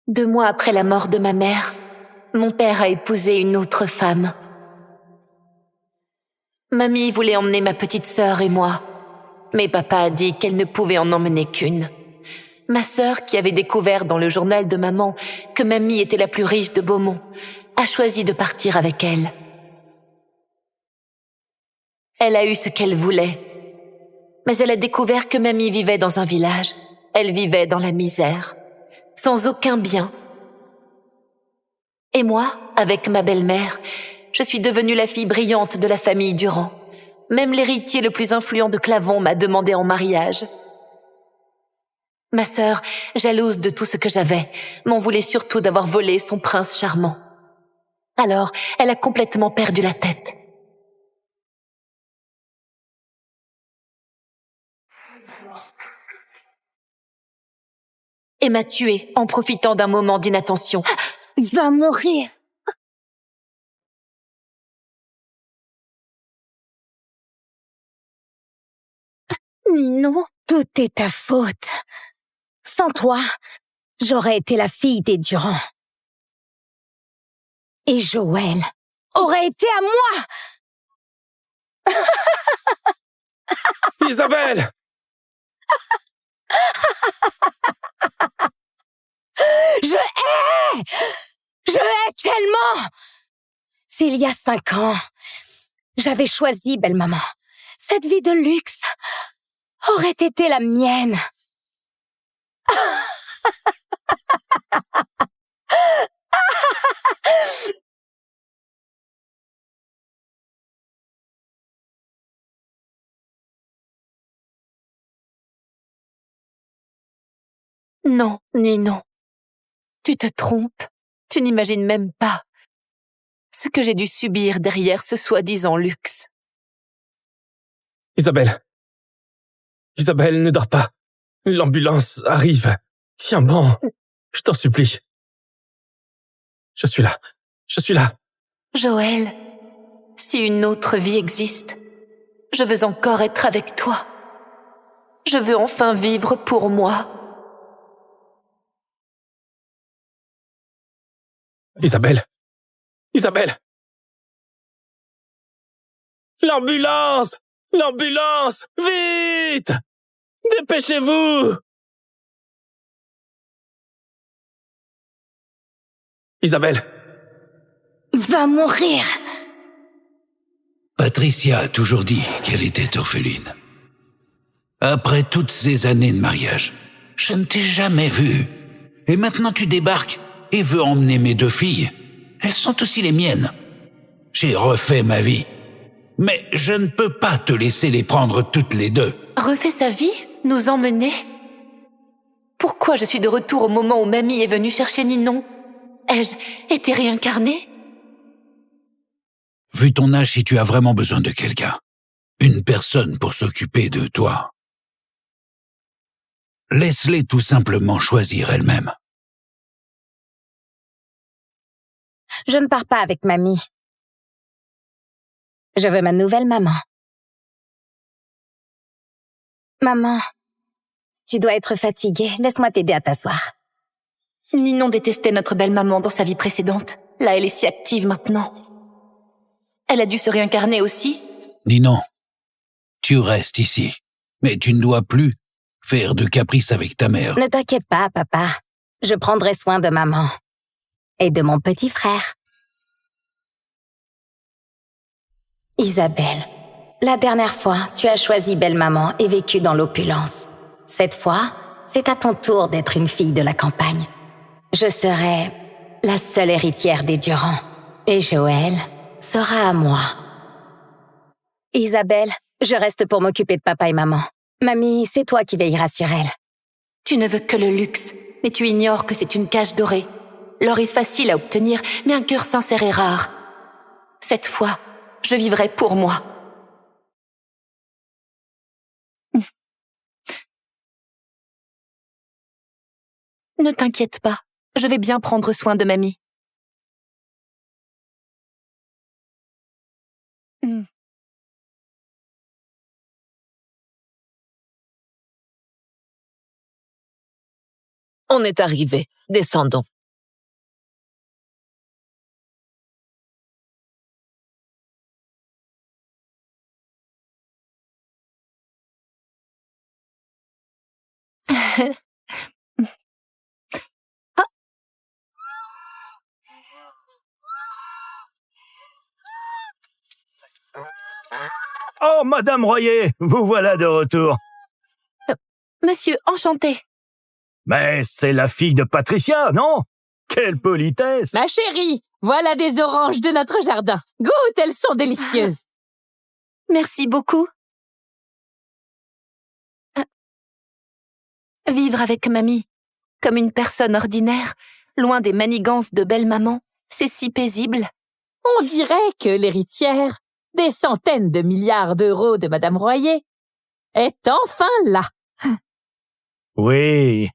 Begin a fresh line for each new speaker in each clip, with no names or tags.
2 mois après la mort de ma mère, mon père a épousé une autre femme. Mamie voulait emmener ma petite sœur et moi, mais papa a dit qu'elle ne pouvait en emmener qu'une. Ma sœur, qui avait découvert dans le journal de maman que mamie était la plus riche de Beaumont, a choisi de partir avec elle. Elle a eu ce qu'elle voulait, mais elle a découvert que mamie vivait dans un village. Elle vivait dans la misère, sans aucun bien. Et moi, avec ma belle-mère, je suis devenue la fille brillante de la famille Durand. Même l'héritier le plus influent de Clavon m'a demandé en mariage. Ma sœur, jalouse de tout ce que j'avais, m'en voulait surtout d'avoir volé son prince charmant. Alors, elle a complètement perdu la tête. Et m'a tuée en profitant d'un moment d'inattention.
Il va mourir. Ninon, tout est ta faute. Sans toi, j'aurais été la fille des Durand. Et Joël aurait été à moi.
Isabelle!
Je hais tellement. S'il y a 5 ans, j'avais choisi belle-maman, cette vie de luxe aurait été la mienne.
Non, Ninon. Tu te trompes. Tu n'imagines même pas ce que j'ai dû subir derrière ce soi-disant luxe.
Isabelle. Isabelle, ne dors pas. L'ambulance arrive. Tiens bon, je t'en supplie. Je suis là. Je suis là.
Joël, si une autre vie existe, je veux encore être avec toi. Je veux enfin vivre pour moi.
Isabelle. Isabelle. L'ambulance! L'ambulance! Vite! Dépêchez-vous! Isabelle.
Va mourir.
Patricia a toujours dit qu'elle était orpheline. Après toutes ces années de mariage, je ne t'ai jamais vue. Et maintenant tu débarques et veux emmener mes 2 filles. Elles sont aussi les miennes. J'ai refait ma vie. Mais je ne peux pas te laisser les prendre toutes les 2.
Refait sa vie? Nous emmener? Pourquoi je suis de retour au moment où mamie est venue chercher Ninon? Ai-je été réincarnée?
Vu ton âge, si tu as vraiment besoin de quelqu'un, une personne pour s'occuper de toi, laisse-les tout simplement choisir elles-mêmes.
Je ne pars pas avec mamie. Je veux ma nouvelle maman. Maman, tu dois être fatiguée. Laisse-moi t'aider à t'asseoir.
Ninon détestait notre belle-maman dans sa vie précédente. Là, elle est si active maintenant. Elle a dû se réincarner aussi?
Ninon, tu restes ici, mais tu ne dois plus faire de caprices avec ta mère.
Ne t'inquiète pas, papa. Je prendrai soin de maman. Et de mon petit frère. Isabelle, la dernière fois, tu as choisi belle-maman et vécu dans l'opulence. Cette fois, c'est à ton tour d'être une fille de la campagne. Je serai la seule héritière des Durand. Et Joël sera à moi. Isabelle, je reste pour m'occuper de papa et maman. Mamie, c'est toi qui veilleras sur elle.
Tu ne veux que le luxe, mais tu ignores que c'est une cage dorée. L'or est facile à obtenir, mais un cœur sincère est rare. Cette fois, je vivrai pour moi. Ne t'inquiète pas, je vais bien prendre soin de mamie.
On est arrivé. Descendons. Oh, Madame Royer, vous voilà de retour.
Monsieur, enchanté.
Mais c'est la fille de Patricia, non? Quelle politesse!
Ma chérie, voilà des oranges de notre jardin. Goûte, elles sont délicieuses.
Merci beaucoup. Vivre avec mamie, comme une personne ordinaire, loin des manigances de belle-maman, c'est si paisible.
On dirait que l'héritière des centaines de milliards d'euros de Madame Royer est enfin là.
Oui.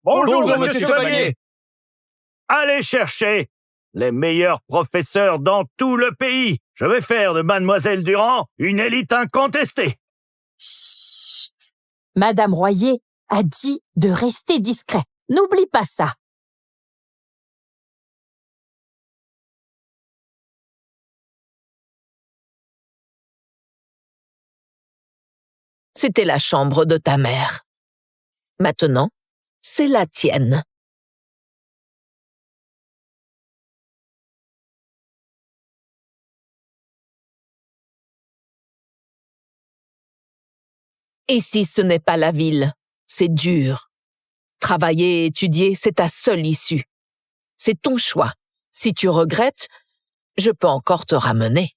Bonjour, monsieur Chevalier. Allez chercher les meilleurs professeurs dans tout le pays. Je vais faire de Mademoiselle Durand une élite incontestée.
Chut. Madame Royer a dit de rester discret. N'oublie pas ça.
C'était la chambre de ta mère. Maintenant, c'est la tienne. Ici, ce n'est pas la ville. C'est dur. Travailler et étudier, c'est ta seule issue. C'est ton choix. Si tu regrettes, je peux encore te ramener.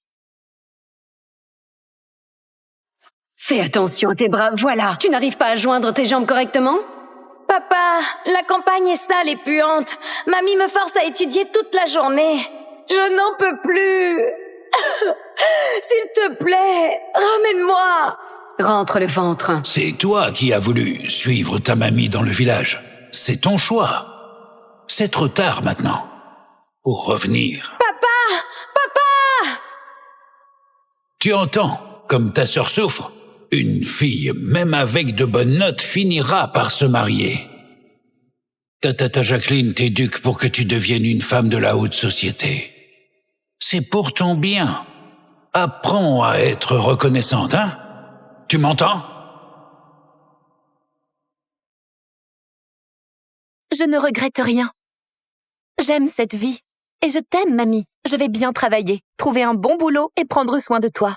Fais attention à tes bras, voilà. Tu n'arrives pas à joindre tes jambes correctement?
Papa, la campagne est sale et puante. Mamie me force à étudier toute la journée. Je n'en peux plus. S'il te plaît, ramène-moi.
Rentre le ventre.
C'est toi qui as voulu suivre ta mamie dans le village. C'est ton choix. C'est trop tard maintenant. Pour revenir.
Papa!
Tu entends, comme ta sœur souffre. Une fille, même avec de bonnes notes, finira par se marier. Ta tata Jacqueline t'éduque pour que tu deviennes une femme de la haute société. C'est pour ton bien. Apprends à être reconnaissante, hein? Tu m'entends?
Je ne regrette rien. J'aime cette vie. Et je t'aime, mamie. Je vais bien travailler, trouver un bon boulot et prendre soin de toi.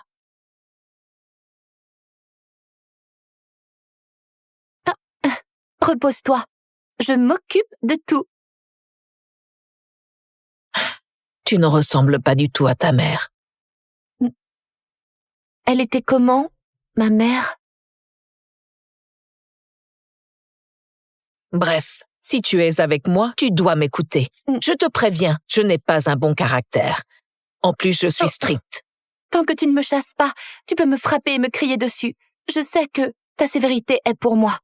Repose-toi. Je m'occupe de tout.
Tu ne ressembles pas du tout à ta mère.
Elle était comment, ma mère?
Bref, si tu es avec moi, tu dois m'écouter. Je te préviens, je n'ai pas un bon caractère. En plus, je suis stricte.
Tant que tu ne me chasses pas, tu peux me frapper et me crier dessus. Je sais que ta sévérité est pour moi.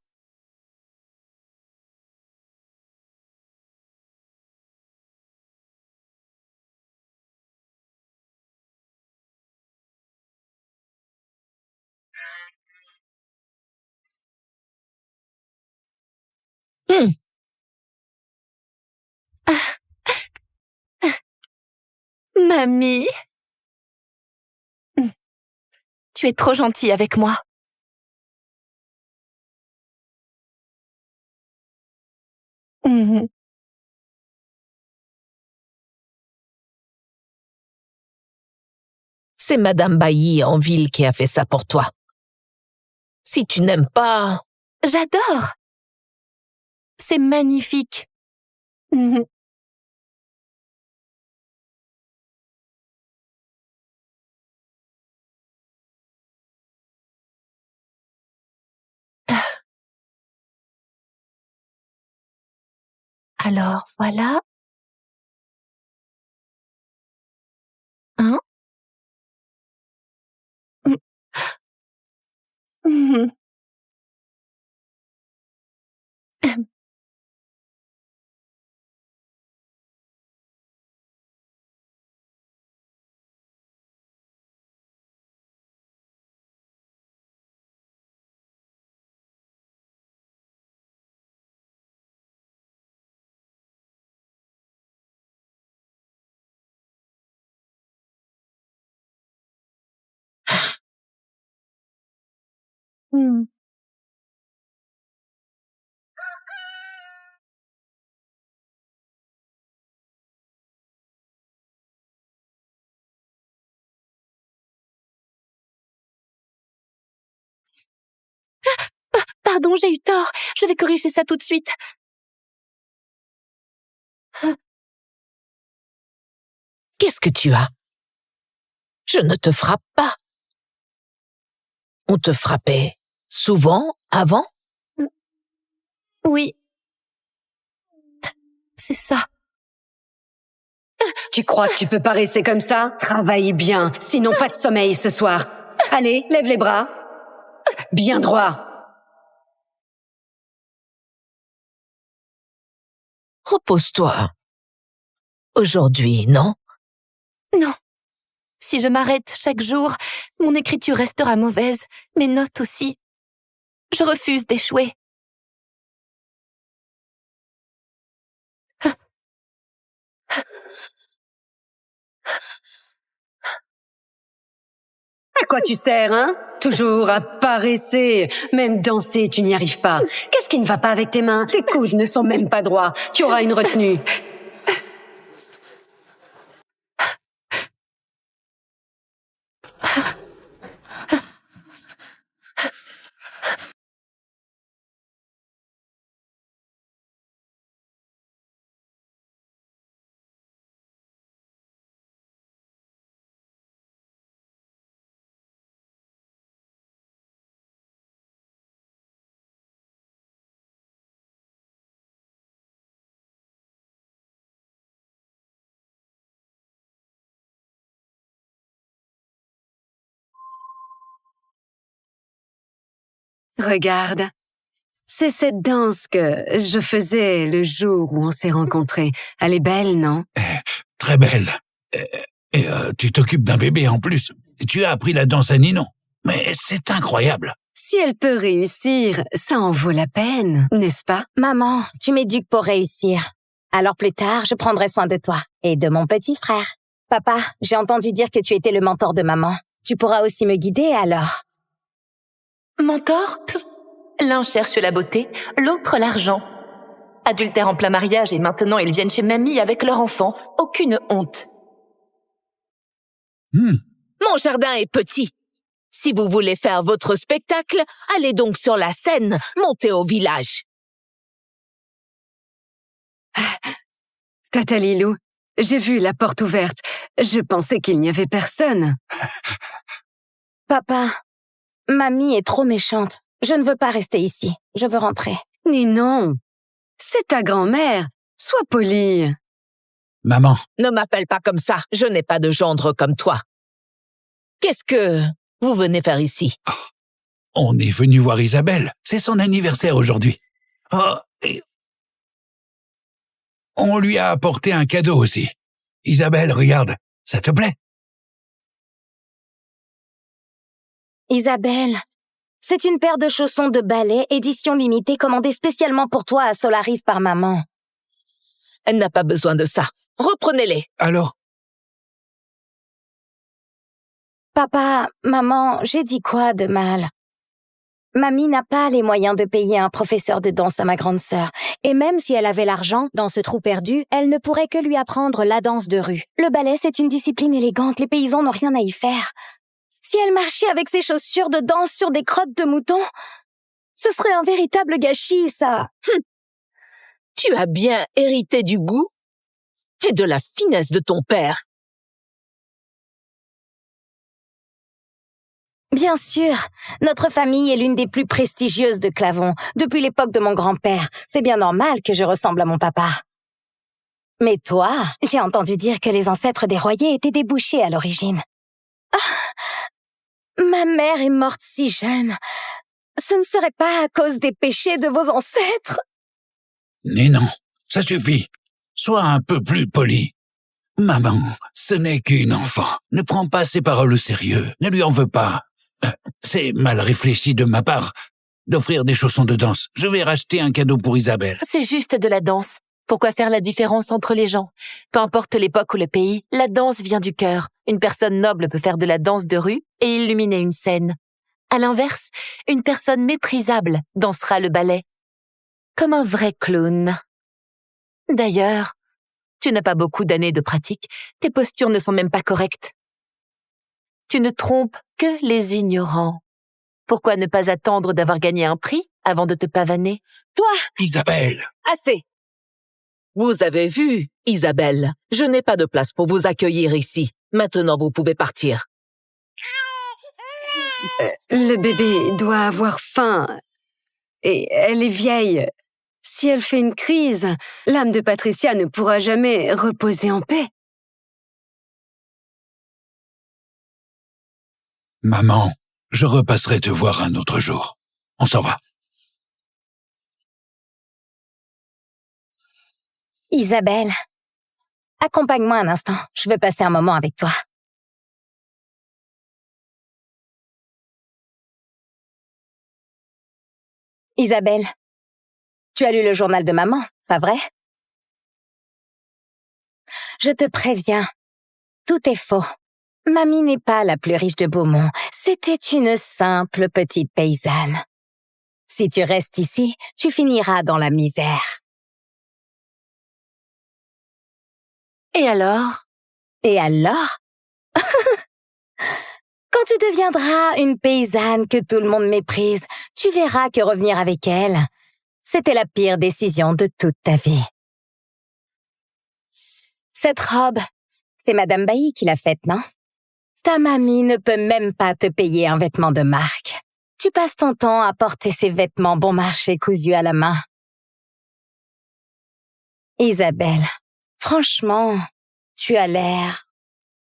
Mamie, tu es trop gentille avec moi. Mhm.
C'est Madame Bailly en ville qui a fait ça pour toi. Si tu n'aimes pas...
J'adore. C'est magnifique. Mhm. Alors, voilà. Hein? Mhm. Mhm. Pardon, j'ai eu tort. Je vais corriger ça tout de suite.
Qu'est-ce que tu as? Je ne te frappe pas. On te frappait souvent avant?
Oui. C'est ça.
Tu crois que tu peux pas rester comme ça? Travaille bien, sinon pas de sommeil ce soir. Allez, lève les bras. Bien droit.
Repose-toi. Aujourd'hui, non?
Non. Si je m'arrête chaque jour, mon écriture restera mauvaise, mes notes aussi. Je refuse d'échouer.
À quoi tu sers, hein? Toujours à paresser. Même danser, tu n'y arrives pas. Qu'est-ce qui ne va pas avec tes mains? Tes coudes ne sont même pas droits. Tu auras une retenue. Regarde. C'est cette danse que je faisais le jour où on s'est rencontrés. Elle est belle, non?
Très belle. Tu t'occupes d'un bébé en plus. Tu as appris la danse à Ninon. Mais c'est incroyable.
Si elle peut réussir, ça en vaut la peine, n'est-ce pas?
Maman, tu m'éduques pour réussir. Alors plus tard, je prendrai soin de toi et de mon petit frère. Papa, j'ai entendu dire que tu étais le mentor de maman. Tu pourras aussi me guider alors.
Mentor? Pff, l'un cherche la beauté, l'autre l'argent. Adultère en plein mariage et maintenant ils viennent chez mamie avec leur enfant. Aucune honte.
Mon jardin est petit. Si vous voulez faire votre spectacle, allez donc sur la scène, montez au village.
Tata Lilou, j'ai vu la porte ouverte. Je pensais qu'il n'y avait personne.
Papa, mamie est trop méchante. Je ne veux pas rester ici. Je veux rentrer.
Ninon, c'est ta grand-mère. Sois polie.
Maman,
Ne m'appelle pas comme ça, je n'ai pas de gendre comme toi. Qu'est-ce que vous venez faire ici?
on est venu voir Isabelle. C'est son anniversaire aujourd'hui. Oh, et on lui a apporté un cadeau aussi. Isabelle, regarde, ça te plaît?
Isabelle, c'est une paire de chaussons de ballet édition limitée commandée spécialement pour toi à Solaris par maman.
Elle n'a pas besoin de ça. Reprenez-les.
Alors,
Papa, maman, j'ai dit quoi de mal? Mamie n'a pas les moyens de payer un professeur de danse à ma grande sœur. Et même si elle avait l'argent, dans ce trou perdu, elle ne pourrait que lui apprendre la danse de rue. Le ballet, c'est une discipline élégante, les paysans n'ont rien à y faire. Si elle marchait avec ses chaussures de danse sur des crottes de mouton, ce serait un véritable gâchis, ça.
Tu as bien hérité du goût et de la finesse de ton père.
Bien sûr, notre famille est l'une des plus prestigieuses de Clavon, depuis l'époque de mon grand-père. C'est bien normal que je ressemble à mon papa. Mais toi, j'ai entendu dire que les ancêtres des Royer étaient des bouchers à l'origine. Ah, ma mère est morte si jeune. Ce ne serait pas à cause des péchés de vos ancêtres?
Ninon, ça suffit. Sois un peu plus poli. Maman, ce n'est qu'une enfant. Ne prends pas ses paroles au sérieux. Ne lui en veux pas. C'est mal réfléchi de ma part d'offrir des chaussons de danse. Je vais racheter un cadeau pour Isabelle.
C'est juste de la danse. Pourquoi faire la différence entre les gens? Peu importe l'époque ou le pays, la danse vient du cœur. Une personne noble peut faire de la danse de rue et illuminer une scène. À l'inverse, une personne méprisable dansera le ballet. Comme un vrai clown. D'ailleurs, tu n'as pas beaucoup d'années de pratique, tes postures ne sont même pas correctes. Tu ne trompes que les ignorants. Pourquoi ne pas attendre d'avoir gagné un prix avant de te pavaner.
Toi,
Isabelle,
assez.
Vous avez vu, Isabelle, je n'ai pas de place pour vous accueillir ici. Maintenant, vous pouvez partir.
Le bébé doit avoir faim. Et elle est vieille. Si elle fait une crise, l'âme de Patricia ne pourra jamais reposer en paix.
maman, je repasserai te voir un autre jour. On s'en va.
Isabelle, accompagne-moi un instant. Je veux passer un moment avec toi. Isabelle, tu as lu le journal de maman, pas vrai? Je te préviens, tout est faux. Mamie n'est pas la plus riche de Beaumont. C'était une simple petite paysanne. Si tu restes ici, tu finiras dans la misère.
Et alors?
Et alors? Quand tu deviendras une paysanne que tout le monde méprise, tu verras que revenir avec elle, c'était la pire décision de toute ta vie. Cette robe, c'est Madame Bailly qui l'a faite, non? Ta mamie ne peut même pas te payer un vêtement de marque. Tu passes ton temps à porter ces vêtements bon marché cousus à la main. Isabelle, franchement, tu as l'air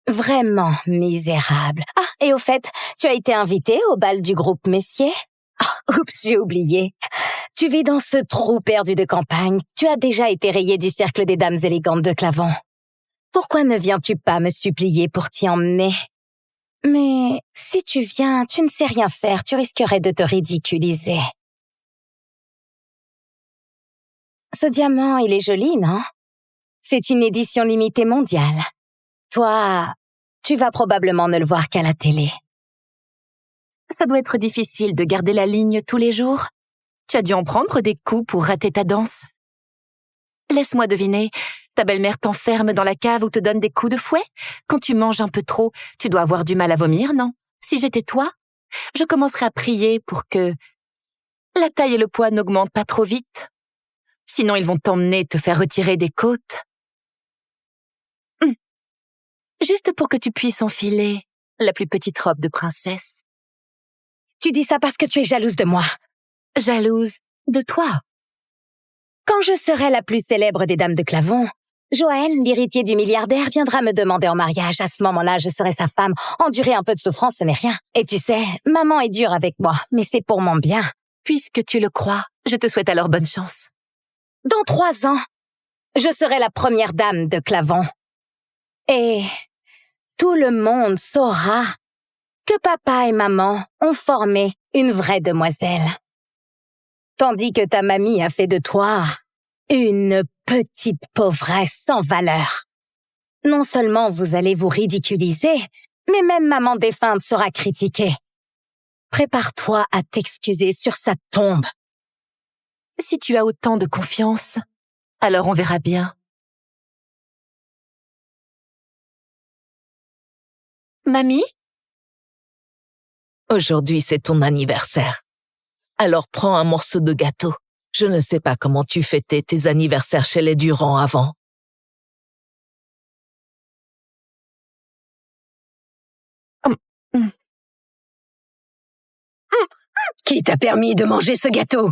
vraiment misérable. Ah, et au fait, tu as été invitée au bal du groupe Messier? Oh, oups, j'ai oublié. Tu vis dans ce trou perdu de campagne. Tu as déjà été rayée du cercle des dames élégantes de Clavon. Pourquoi ne viens-tu pas me supplier pour t'y emmener? Mais si tu viens, tu ne sais rien faire, tu risquerais de te ridiculiser. Ce diamant, il est joli, non? C'est une édition limitée mondiale. Toi, tu vas probablement ne le voir qu'à la télé.
Ça doit être difficile de garder la ligne tous les jours. Tu as dû en prendre des coups pour rater ta danse. Laisse-moi deviner, ta belle-mère t'enferme dans la cave ou te donne des coups de fouet? Quand tu manges un peu trop, tu dois avoir du mal à vomir, non? Si j'étais toi, je commencerais à prier pour que la taille et le poids n'augmentent pas trop vite. Sinon, ils vont t'emmener te faire retirer des côtes. Juste pour que tu puisses enfiler la plus petite robe de princesse.
Tu dis ça parce que tu es jalouse de moi.
Jalouse de toi.
Quand je serai la plus célèbre des dames de Clavon, Joël, l'héritier du milliardaire, viendra me demander en mariage. À ce moment-là, je serai sa femme. Endurer un peu de souffrance, ce n'est rien. Et tu sais, maman est dure avec moi, mais c'est pour mon bien.
Puisque tu le crois, je te souhaite alors bonne chance.
Dans 3 ans, je serai la première dame de Clavon. Et tout le monde saura que papa et maman ont formé une vraie demoiselle. Tandis que ta mamie a fait de toi une petite pauvresse sans valeur. Non seulement vous allez vous ridiculiser, mais même maman défunte sera critiquée. Prépare-toi à t'excuser sur sa tombe.
Si tu as autant de confiance, alors on verra bien. Mamie?
Aujourd'hui, c'est ton anniversaire. Alors prends un morceau de gâteau. Je ne sais pas comment tu fêtais tes anniversaires chez les Durand avant.
Qui t'a permis de manger ce gâteau?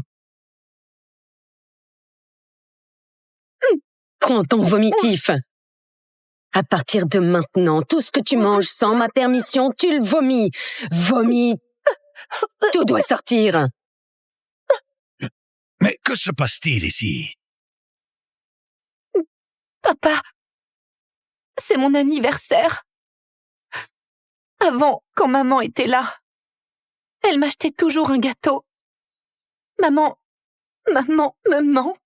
Prends ton vomitif. À partir de maintenant, tout ce que tu manges sans ma permission, tu le vomis. Vomis. Tout doit sortir.
Mais que se passe-t-il ici?
Papa, c'est mon anniversaire. Avant, quand maman était là, elle m'achetait toujours un gâteau. Maman me manque.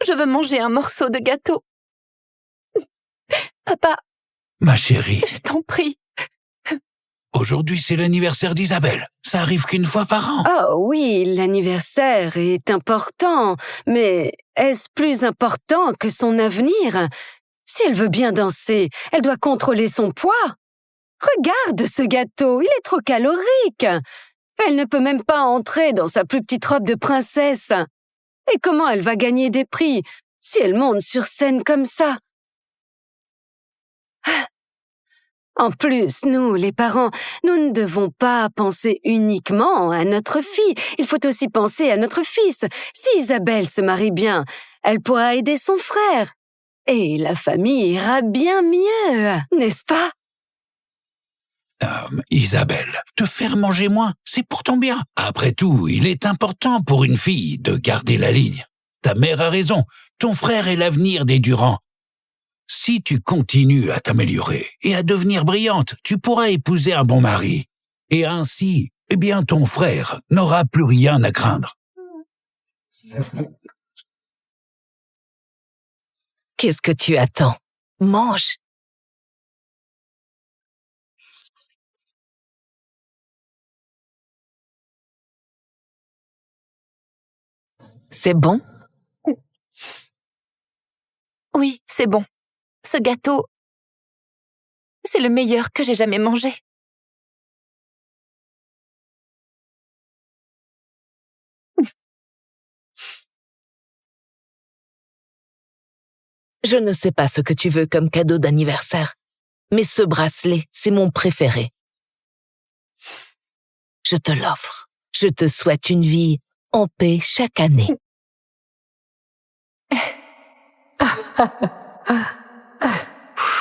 Je veux manger un morceau de gâteau. Papa,
Ma chérie,
je t'en prie.
aujourd'hui c'est l'anniversaire d'Isabelle. Ça arrive qu'une fois par an.
Oh oui, l'anniversaire est important, mais est-ce plus important que son avenir? Si elle veut bien danser, elle doit contrôler son poids. Regarde ce gâteau, il est trop calorique. Elle ne peut même pas entrer dans sa plus petite robe de princesse. Et comment elle va gagner des prix si elle monte sur scène comme ça? En plus, nous, les parents, nous ne devons pas penser uniquement à notre fille. Il faut aussi penser à notre fils. Si Isabelle se marie bien, elle pourra aider son frère. Et la famille ira bien mieux, n'est-ce pas?
Isabelle, te faire manger moins, c'est pour ton bien. Après tout, il est important pour une fille de garder la ligne. Ta mère a raison, ton frère est l'avenir des Durand. Si tu continues à t'améliorer et à devenir brillante, tu pourras épouser un bon mari. Et ainsi, eh bien, ton frère n'aura plus rien à craindre.
Qu'est-ce que tu attends? Mange. C'est bon?
Oui, c'est bon. Ce gâteau, c'est le meilleur que j'ai jamais mangé.
Je ne sais pas ce que tu veux comme cadeau d'anniversaire, mais ce bracelet, c'est mon préféré. Je te l'offre. Je te souhaite une vie en paix chaque année.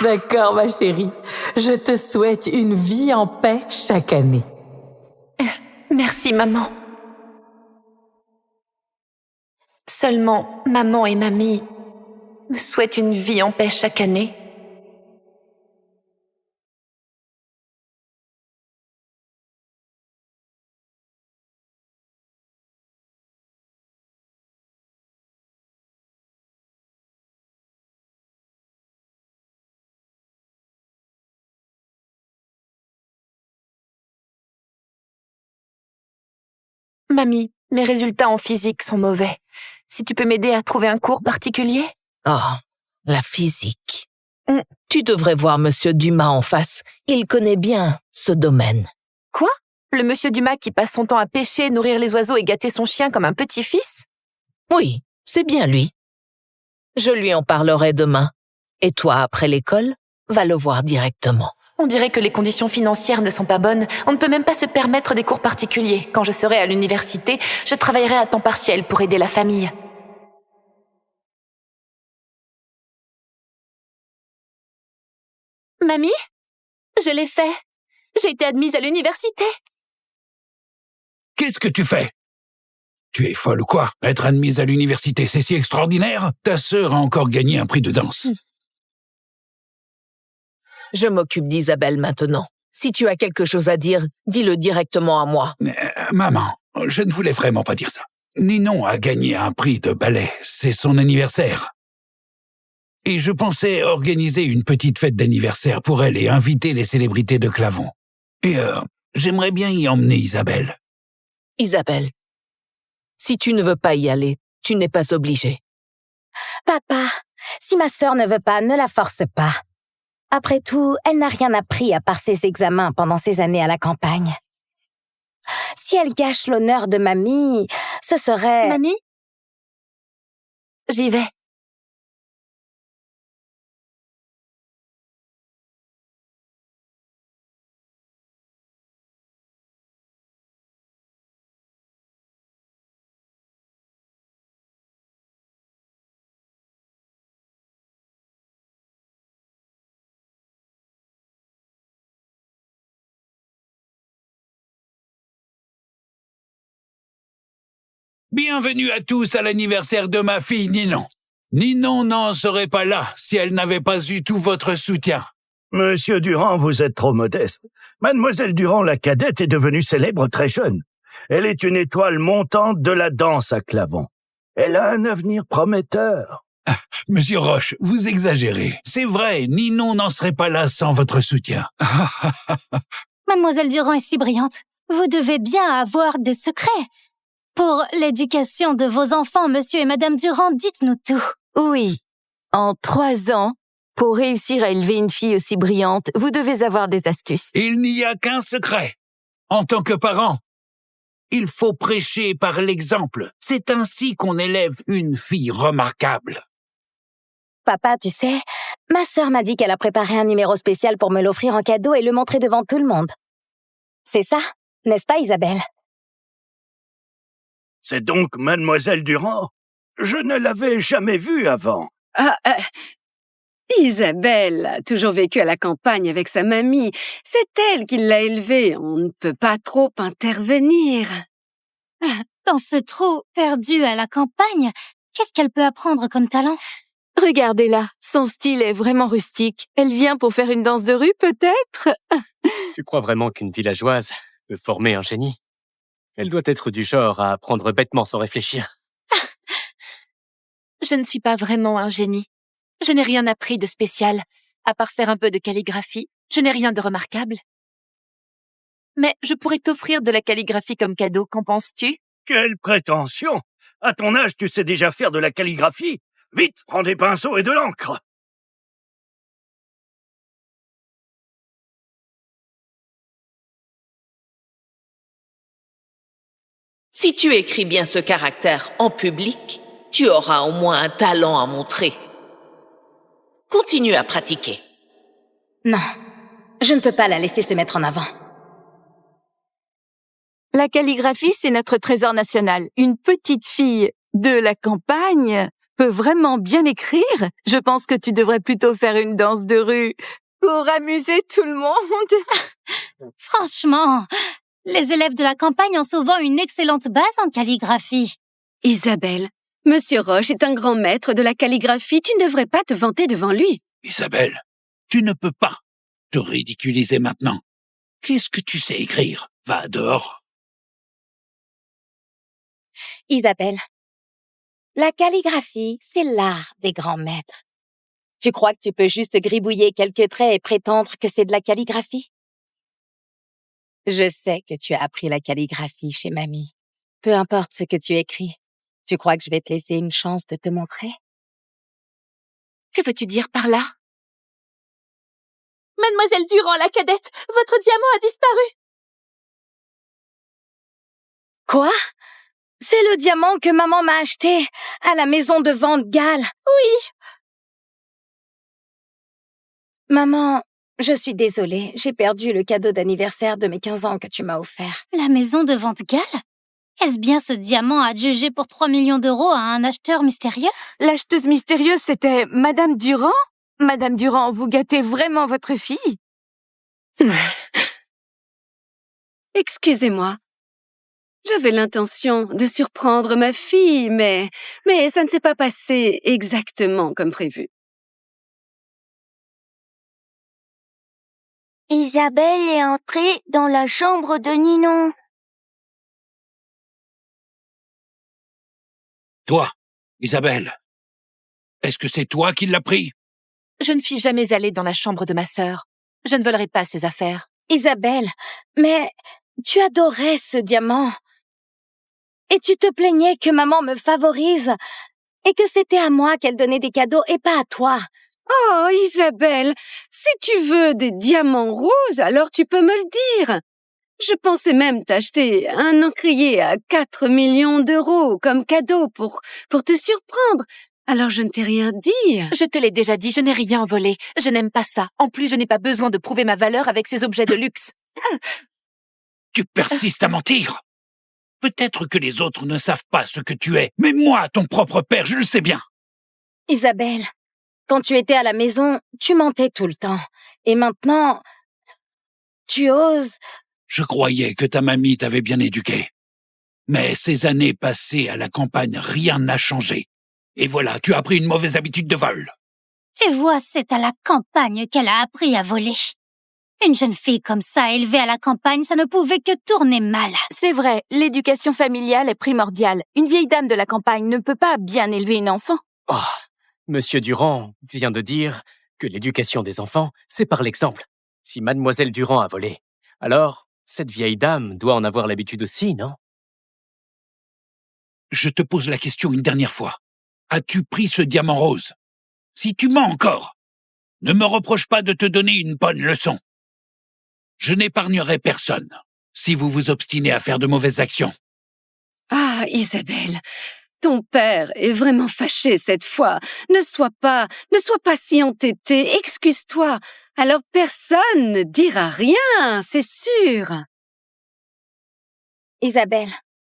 D'accord, ma chérie. Je te souhaite une vie en paix chaque année.
Merci, maman. Seulement, maman et mamie me souhaitent une vie en paix chaque année. Mamie, mes résultats en physique sont mauvais. Si tu peux m'aider à trouver un cours particulier?
Oh, la physique. Tu devrais voir Monsieur Dumas en face. Il connaît bien ce domaine.
Quoi? Le monsieur Dumas qui passe son temps à pêcher, nourrir les oiseaux et gâter son chien comme un petit-fils?
Oui, c'est bien lui. Je lui en parlerai demain. Et toi, après l'école, va le voir directement.
On dirait que les conditions financières ne sont pas bonnes. On ne peut même pas se permettre des cours particuliers. Quand je serai à l'université, je travaillerai à temps partiel pour aider la famille. Mamie? Je l'ai fait. J'ai été admise à l'université.
Qu'est-ce que tu fais? Tu es folle ou quoi? Être admise à l'université, c'est si extraordinaire? Ta sœur a encore gagné un prix de danse.
Je m'occupe d'Isabelle maintenant. Si tu as quelque chose à dire, dis-le directement à moi.
Maman, je ne voulais vraiment pas dire ça. Ninon a gagné un prix de ballet, c'est son anniversaire. Et je pensais organiser une petite fête d'anniversaire pour elle et inviter les célébrités de Clavon. Et j'aimerais bien y emmener Isabelle.
Isabelle, si tu ne veux pas y aller, tu n'es pas obligée.
Papa, si ma sœur ne veut pas, ne la force pas. Après tout, elle n'a rien appris à part ses examens pendant ses années à la campagne. Si elle gâche l'honneur de mamie, ce serait...
Mamie? J'y vais.
Bienvenue à tous à l'anniversaire de ma fille Ninon. Ninon n'en serait pas là si elle n'avait pas eu tout votre soutien.
Monsieur Durand, vous êtes trop modeste. Mademoiselle Durand, la cadette, est devenue célèbre très jeune. Elle est une étoile montante de la danse à Clavon. Elle a un avenir prometteur.
Monsieur Roche, vous exagérez. C'est vrai, Ninon n'en serait pas là sans votre soutien.
Mademoiselle Durand est si brillante. Vous devez bien avoir des secrets. Pour l'éducation de vos enfants, monsieur et madame Durand, dites-nous tout.
Oui. En 3 ans, pour réussir à élever une fille aussi brillante, vous devez avoir des astuces.
Il n'y a qu'un secret. En tant que parent, Il faut prêcher par l'exemple. C'est ainsi qu'on élève une fille remarquable.
Papa, tu sais, ma sœur m'a dit qu'elle a préparé un numéro spécial pour me l'offrir en cadeau et le montrer devant tout le monde. C'est ça, n'est-ce pas, Isabelle?
C'est donc Mademoiselle Durand? Je ne l'avais jamais vue avant.
Isabelle a toujours vécu à la campagne avec sa mamie. C'est elle qui l'a élevée. On ne peut pas trop intervenir.
Dans ce trou perdu à la campagne, qu'est-ce qu'elle peut apprendre comme talent?
Regardez-la, son style est vraiment rustique. Elle vient pour faire une danse de rue, peut-être?
Tu crois vraiment qu'une villageoise peut former un génie? Elle doit être du genre à apprendre bêtement sans réfléchir.
Je ne suis pas vraiment un génie. Je n'ai rien appris de spécial, à part faire un peu de calligraphie. Je n'ai rien de remarquable. Mais je pourrais t'offrir de la calligraphie comme cadeau, qu'en penses-tu?
Quelle prétention! À ton âge, tu sais déjà faire de la calligraphie. Vite, prends des pinceaux et de l'encre.
Si tu écris bien ce caractère en public, tu auras au moins un talent à montrer. Continue à pratiquer.
Non, je ne peux pas la laisser se mettre en avant.
La calligraphie, c'est notre trésor national. Une petite fille de la campagne peut vraiment bien écrire. Je pense que tu devrais plutôt faire une danse de rue pour amuser tout le monde.
Franchement, les élèves de la campagne ont souvent une excellente base en calligraphie.
Isabelle, Monsieur Roche est un grand maître de la calligraphie. Tu ne devrais pas te vanter devant lui.
Isabelle, tu ne peux pas te ridiculiser maintenant. Qu'est-ce que tu sais écrire? Va dehors.
Isabelle, la calligraphie, c'est l'art des grands maîtres. Tu crois que tu peux juste gribouiller quelques traits et prétendre que c'est de la calligraphie? Je sais que tu as appris la calligraphie chez mamie. Peu importe ce que tu écris. Tu crois que je vais te laisser une chance de te montrer?
Que veux-tu dire par là?
Mademoiselle Durand, la cadette, votre diamant a disparu.
Quoi? C'est le diamant que maman m'a acheté à la maison de vente Gall.
Oui.
Maman, je suis désolée. J'ai perdu le cadeau d'anniversaire de mes 15 ans que tu m'as offert.
La maison de vente Gall? Est-ce bien ce diamant adjugé pour 3 millions d'euros à un acheteur mystérieux?
L'acheteuse mystérieuse, c'était Madame Durand? Madame Durand, vous gâtez vraiment votre fille?
Excusez-moi. J'avais l'intention de surprendre ma fille, mais ça ne s'est pas passé exactement comme prévu.
Isabelle est entrée dans la chambre de Ninon.
Toi, Isabelle, est-ce que c'est toi qui l'as pris?
Je ne suis jamais allée dans la chambre de ma sœur. Je ne volerai pas ses affaires.
Isabelle, mais tu adorais ce diamant. Et tu te plaignais que maman me favorise et que c'était à moi qu'elle donnait des cadeaux et pas à toi.
Oh, Isabelle, si tu veux des diamants roses, alors tu peux me le dire. Je pensais même t'acheter un encrier à 4 millions d'euros comme cadeau pour te surprendre. Alors je ne t'ai rien dit.
Je te l'ai déjà dit, je n'ai rien volé. Je n'aime pas ça. En plus, je n'ai pas besoin de prouver ma valeur avec ces objets de luxe.
Tu persistes à mentir. Peut-être que les autres ne savent pas ce que tu es, mais moi, ton propre père, je le sais bien.
Isabelle, quand tu étais à la maison, tu mentais tout le temps. Et maintenant, tu oses...
Je croyais que ta mamie t'avait bien éduqué. Mais ces années passées à la campagne, rien n'a changé. Et voilà, tu as pris une mauvaise habitude de vol.
Tu vois, c'est à la campagne qu'elle a appris à voler. Une jeune fille comme ça, élevée à la campagne, ça ne pouvait que tourner mal.
C'est vrai, l'éducation familiale est primordiale. Une vieille dame de la campagne ne peut pas bien élever une enfant.
Oh, Monsieur Durand vient de dire que l'éducation des enfants, c'est par l'exemple. Si Mademoiselle Durand a volé, alors cette vieille dame doit en avoir l'habitude aussi, non?
Je te pose la question une dernière fois. As-tu pris ce diamant rose? Si tu mens encore, ne me reproche pas de te donner une bonne leçon. Je n'épargnerai personne si vous vous obstinez à faire de mauvaises actions.
Ah, Isabelle, ton père est vraiment fâché cette fois. Ne sois pas si entêtée, excuse-toi. Alors personne ne dira rien, c'est sûr.
Isabelle,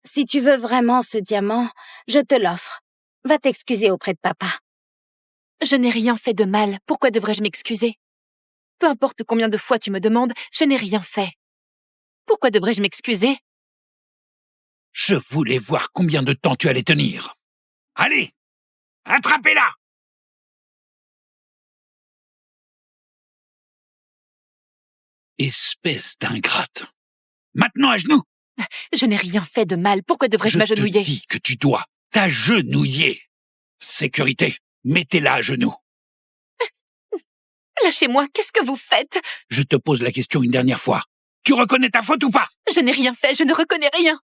si tu veux vraiment ce diamant, je te l'offre. Va t'excuser auprès de papa.
Je n'ai rien fait de mal. Pourquoi devrais-je m'excuser? Peu importe combien de fois tu me demandes, je n'ai rien fait. Pourquoi devrais-je m'excuser?
Je voulais voir combien de temps tu allais tenir. Allez, attrapez-la! Espèce d'ingrate. Maintenant à genoux!
Je n'ai rien fait de mal. Pourquoi devrais-je m'agenouiller?
Je te dis que tu dois t'agenouiller. Sécurité, mettez-la à genoux.
Lâchez-moi, qu'est-ce que vous faites?
Je te pose la question une dernière fois. Tu reconnais ta faute ou pas?
Je n'ai rien fait, je ne reconnais rien.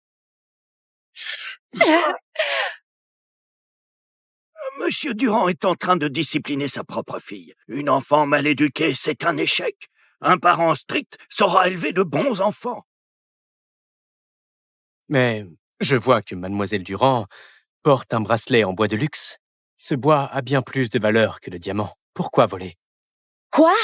Monsieur Durand est en train de discipliner sa propre fille. Une enfant mal éduquée, c'est un échec. Un parent strict saura élever de bons enfants.
Mais je vois que mademoiselle Durand porte un bracelet en bois de luxe. Ce bois a bien plus de valeur que le diamant. Pourquoi voler?
Quoi?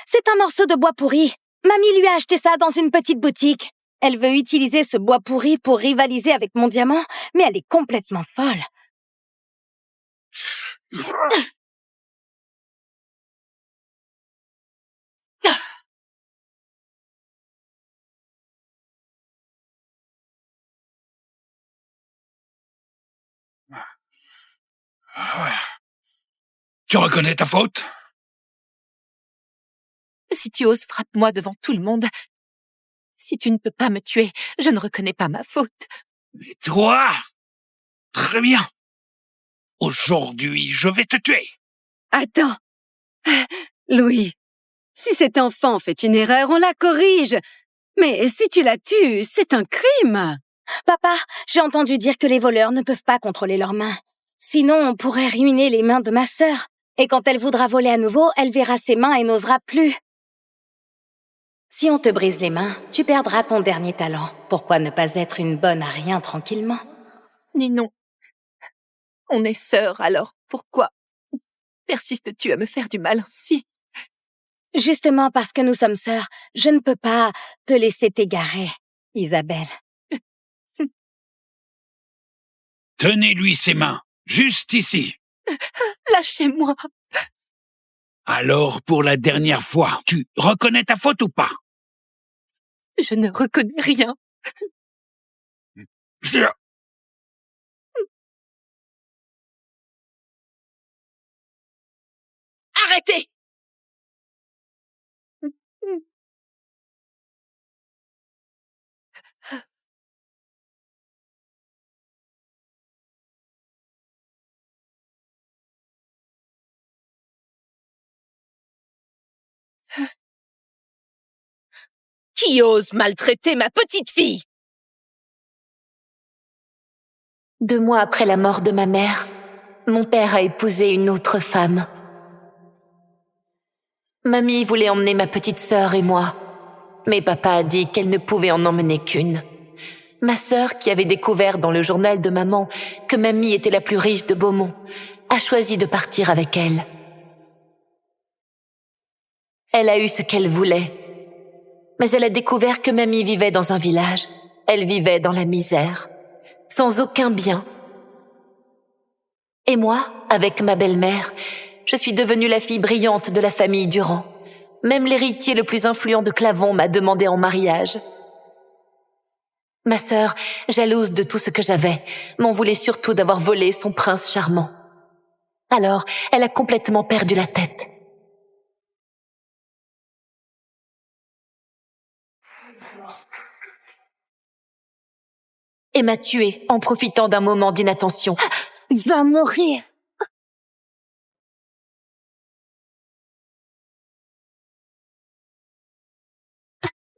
C'est un morceau de bois pourri. Mamie lui a acheté ça dans une petite boutique. Elle veut utiliser ce bois pourri pour rivaliser avec mon diamant, mais elle est complètement folle.
Tu reconnais ta faute?
Si tu oses, frappe-moi devant tout le monde. Si tu ne peux pas me tuer, je ne reconnais pas ma faute.
Et toi? Très bien. Aujourd'hui, je vais te tuer.
Attends. Louis, si cet enfant fait une erreur, on la corrige. Mais si tu la tues, c'est un crime.
Papa, j'ai entendu dire que les voleurs ne peuvent pas contrôler leurs mains. Sinon, on pourrait ruiner les mains de ma sœur. Et quand elle voudra voler à nouveau, elle verra ses mains et n'osera plus. Si on te brise les mains, tu perdras ton dernier talent. Pourquoi ne pas être une bonne à rien tranquillement?
Ninon, on est sœurs, alors pourquoi persistes-tu à me faire du mal ainsi?
Justement parce que nous sommes sœurs, je ne peux pas te laisser t'égarer, Isabelle.
Tenez-lui ses mains, juste ici.
Lâchez-moi.
Alors, pour la dernière fois, tu reconnais ta faute ou pas?
Je ne reconnais rien. Arrêtez!
Qui ose maltraiter ma petite fille?
2 mois après la mort de ma mère, mon père a épousé une autre femme. Mamie voulait emmener ma petite sœur et moi, mais papa a dit qu'elle ne pouvait en emmener qu'une. Ma sœur, qui avait découvert dans le journal de maman que mamie était la plus riche de Beaumont, a choisi de partir avec elle. Elle a eu ce qu'elle voulait, mais elle a découvert que mamie vivait dans un village. Elle vivait dans la misère, sans aucun bien. Et moi, avec ma belle-mère, je suis devenue la fille brillante de la famille Durand. Même l'héritier le plus influent de Clavon m'a demandé en mariage. Ma sœur, jalouse de tout ce que j'avais, m'en voulait surtout d'avoir volé son prince charmant. Alors, elle a complètement perdu la tête. Et m'a tuée en profitant d'un moment d'inattention.
Va mourir.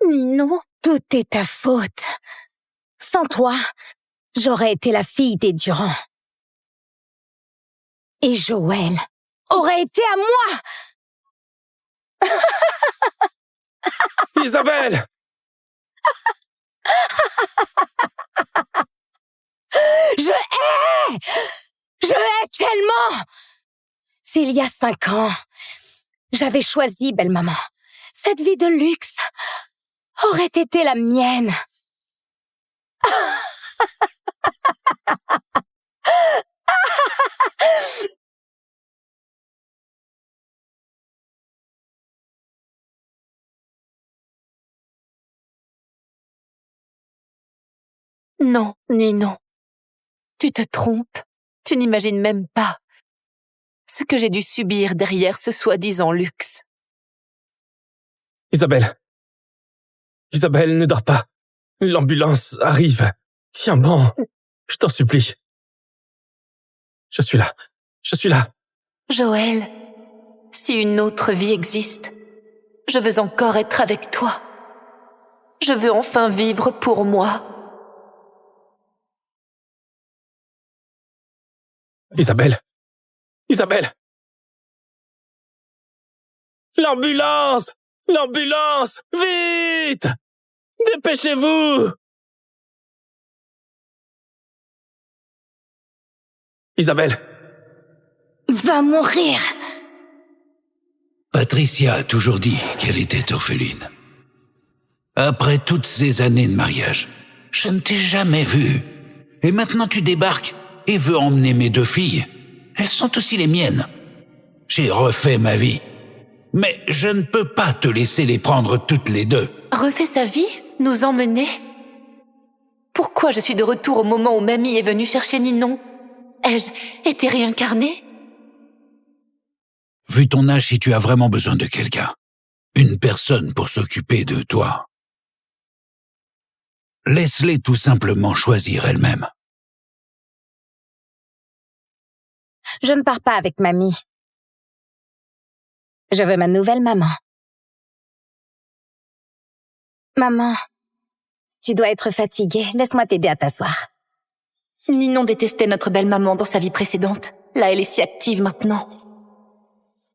Ninon,
tout est ta faute. Sans toi, j'aurais été la fille des Durand. Et Joël aurait été à moi.
Isabelle!
Je hais! Je hais tellement! S'il y a 5 ans, j'avais choisi, belle maman, cette vie de luxe aurait été la mienne.
Non, Ninon. Tu te trompes. Tu n'imagines même pas ce que j'ai dû subir derrière ce soi-disant luxe.
Isabelle. Isabelle, ne dors pas. L'ambulance arrive. Tiens bon. Je t'en supplie. Je suis là. Je suis là.
Joël, si une autre vie existe, je veux encore être avec toi. Je veux enfin vivre pour moi.
Isabelle. Isabelle. L'ambulance! L'ambulance! Vite! Dépêchez-vous! Isabelle.
Va mourir!
Patricia a toujours dit qu'elle était orpheline. Après toutes ces années de mariage, je ne t'ai jamais vue. Et maintenant tu débarques et veux emmener mes 2 filles. Elles sont aussi les miennes. J'ai refait ma vie. Mais je ne peux pas te laisser les prendre toutes les 2.
Refait sa vie? Nous emmener? Pourquoi je suis de retour au moment où mamie est venue chercher Ninon? Ai-je été réincarnée?
Vu ton âge, si tu as vraiment besoin de quelqu'un, une personne pour s'occuper de toi, laisse-les tout simplement choisir elles-mêmes.
Je ne pars pas avec mamie. Je veux ma nouvelle maman. Maman, tu dois être fatiguée. Laisse-moi t'aider à t'asseoir.
Ninon détestait notre belle-maman dans sa vie précédente. Là, elle est si active maintenant.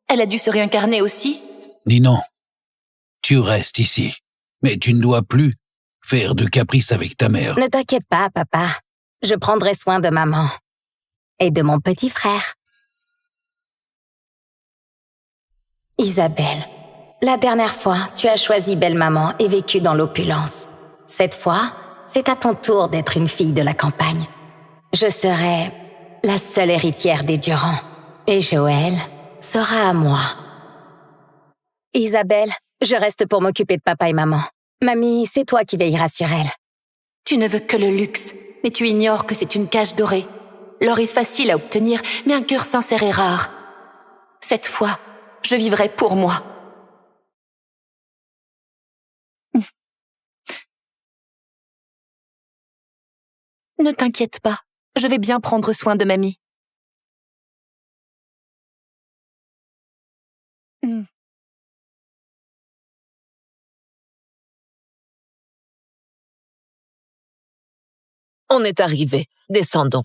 Elle a dû se réincarner aussi?
Ninon, tu restes ici, mais tu ne dois plus faire de caprices avec ta mère.
Ne t'inquiète pas, papa. Je prendrai soin de maman. Et de mon petit frère. Isabelle, la dernière fois, tu as choisi belle maman et vécu dans l'opulence. Cette fois, c'est à ton tour d'être une fille de la campagne. Je serai la seule héritière des Durand. Et Joël sera à moi. Isabelle, je reste pour m'occuper de papa et maman. Mamie, c'est toi qui veilleras sur elle.
Tu ne veux que le luxe, mais tu ignores que c'est une cage dorée. L'or est facile à obtenir, mais un cœur sincère est rare. Cette fois, je vivrai pour moi. Ne t'inquiète pas, je vais bien prendre soin de mamie.
On est arrivé. Descendons.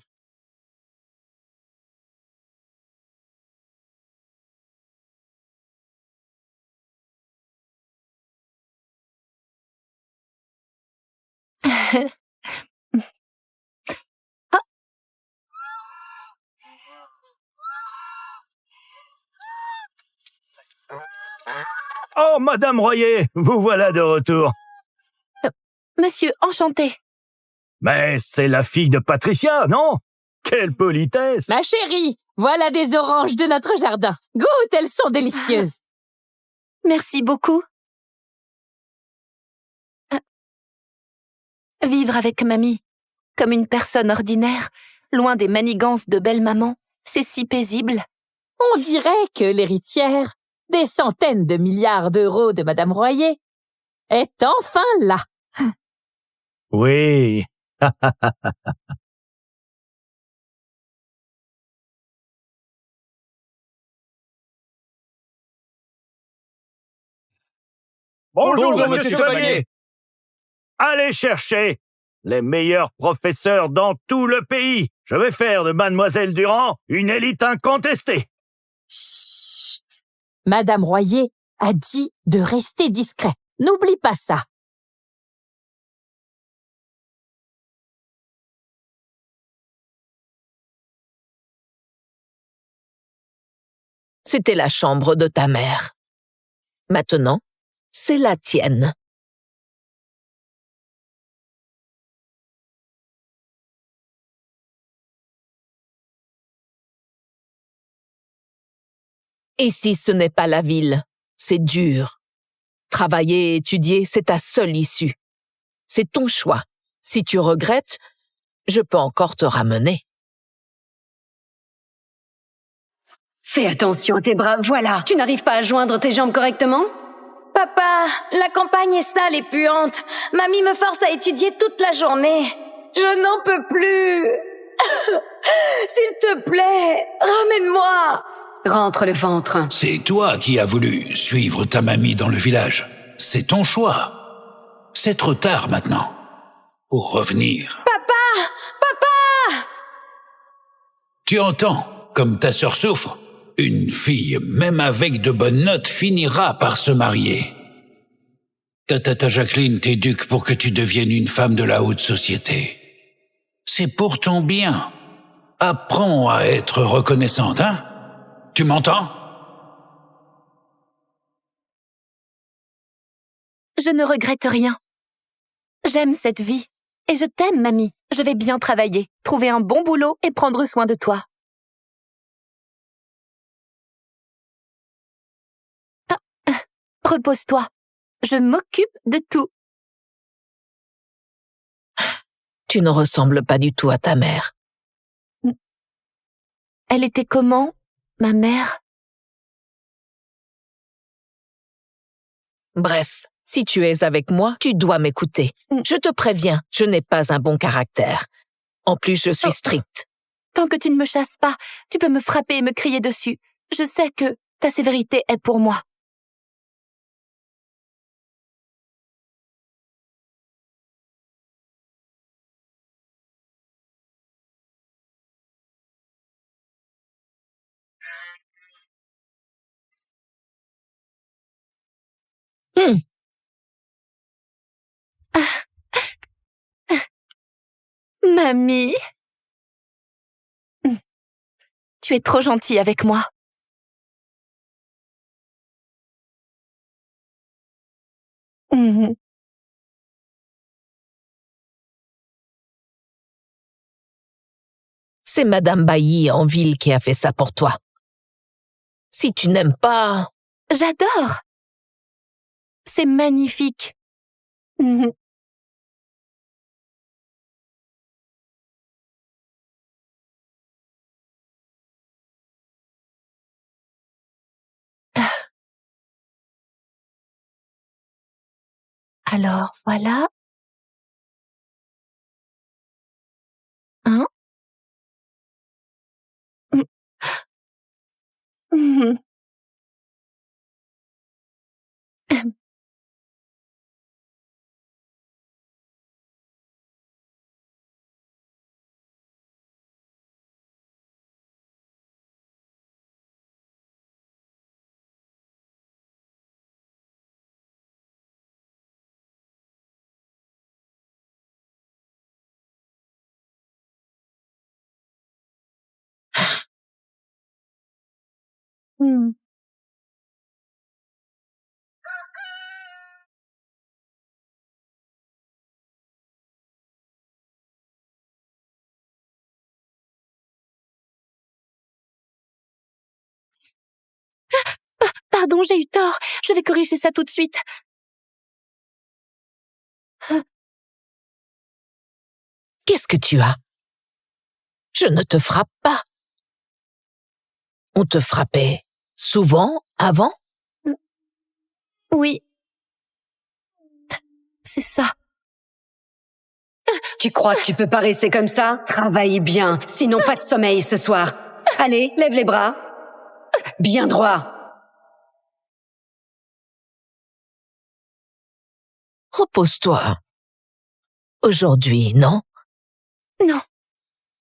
Oh, Madame Royer, vous voilà de retour.
Monsieur, enchanté.
Mais c'est la fille de Patricia, non? Quelle politesse!
Ma chérie, voilà des oranges de notre jardin. Goûte, elles sont délicieuses.
Merci beaucoup. Vivre avec mamie, comme une personne ordinaire, loin des manigances de belle-maman, c'est si paisible.
On dirait que l'héritière des centaines de milliards d'euros de Madame Royer est enfin là.
Oui.
Bonjour, monsieur Chevalier.
Allez chercher les meilleurs professeurs dans tout le pays. Je vais faire de Mademoiselle Durand une élite incontestée.
Chut. Madame Royer a dit de rester discret. N'oublie pas ça.
C'était la chambre de ta mère. Maintenant, c'est la tienne. Ici, ce n'est pas la ville. C'est dur. Travailler et étudier, c'est ta seule issue. C'est ton choix. Si tu regrettes, je peux encore te ramener.
Fais attention à tes bras, voilà. Tu n'arrives pas à joindre tes jambes correctement?
Papa, la campagne est sale et puante. Mamie me force à étudier toute la journée. Je n'en peux plus. S'il te plaît, ramène-moi.
Rentre le ventre.
C'est toi qui as voulu suivre ta mamie dans le village. C'est ton choix. C'est trop tard maintenant. Pour revenir.
Papa!
Tu entends, comme ta sœur souffre. Une fille, même avec de bonnes notes, finira par se marier. Ta tata Jacqueline t'éduque pour que tu deviennes une femme de la haute société. C'est pour ton bien. Apprends à être reconnaissante, hein? Tu m'entends?
Je ne regrette rien. J'aime cette vie. Et je t'aime, mamie. Je vais bien travailler, trouver un bon boulot et prendre soin de toi. Repose-toi. Je m'occupe de tout.
Tu ne ressembles pas du tout à ta mère.
Elle était comment, ma mère?
Bref, si tu es avec moi, tu dois m'écouter. Je te préviens, je n'ai pas un bon caractère. En plus, je suis stricte.
Tant que tu ne me chasses pas, tu peux me frapper et me crier dessus. Je sais que ta sévérité est pour moi. Mamie. Tu es trop gentille avec moi.
C'est Madame Bailly en ville qui a fait ça pour toi. Si tu n'aimes pas...
J'adore. C'est magnifique. Alors, voilà. Hein? Pardon, j'ai eu tort. Je vais corriger ça tout de suite.
Qu'est-ce que tu as? Je ne te frappe pas. On te frappait souvent avant?
Oui. C'est ça.
Tu crois que tu peux pas rester comme ça? Travaille bien, sinon pas de sommeil ce soir. Allez, lève les bras. Bien droit.
Repose-toi. Aujourd'hui, non?
Non.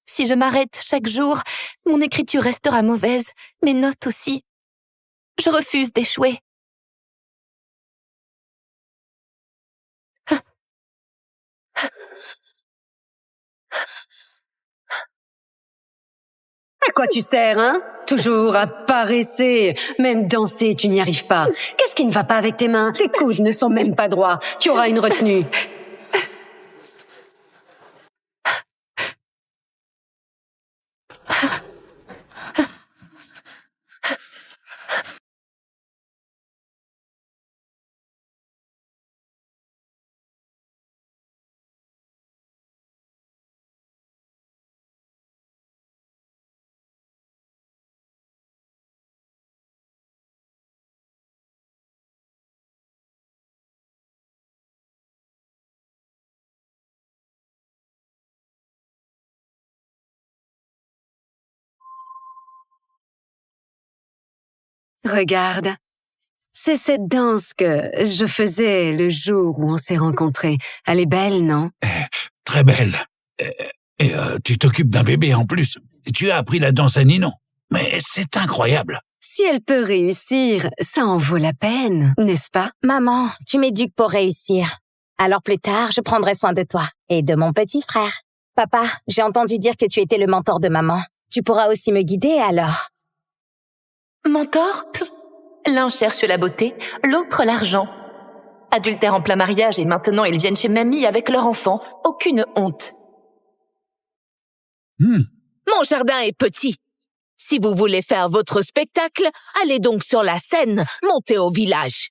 Si je m'arrête chaque jour, mon écriture restera mauvaise, mes notes aussi. Je refuse d'échouer.
À quoi tu sers, hein? Toujours à paresser. Même danser, tu n'y arrives pas. Qu'est-ce qui ne va pas avec tes mains? Tes coudes ne sont même pas droits. Tu auras une retenue. Regarde, c'est cette danse que je faisais le jour où on s'est rencontrés. Elle est belle, non?
Très belle. Tu t'occupes d'un bébé en plus. Tu as appris la danse à Ninon. Mais c'est incroyable.
Si elle peut réussir, ça en vaut la peine, n'est-ce pas?
Maman, tu m'éduques pour réussir. Alors plus tard, je prendrai soin de toi et de mon petit frère. Papa, j'ai entendu dire que tu étais le mentor de maman. Tu pourras aussi me guider alors.
Mentor? L'un cherche la beauté, l'autre l'argent. Adultère en plein mariage et maintenant ils viennent chez mamie avec leur enfant. Aucune honte.
Mon jardin est petit. Si vous voulez faire votre spectacle, allez donc sur la scène, montez au village.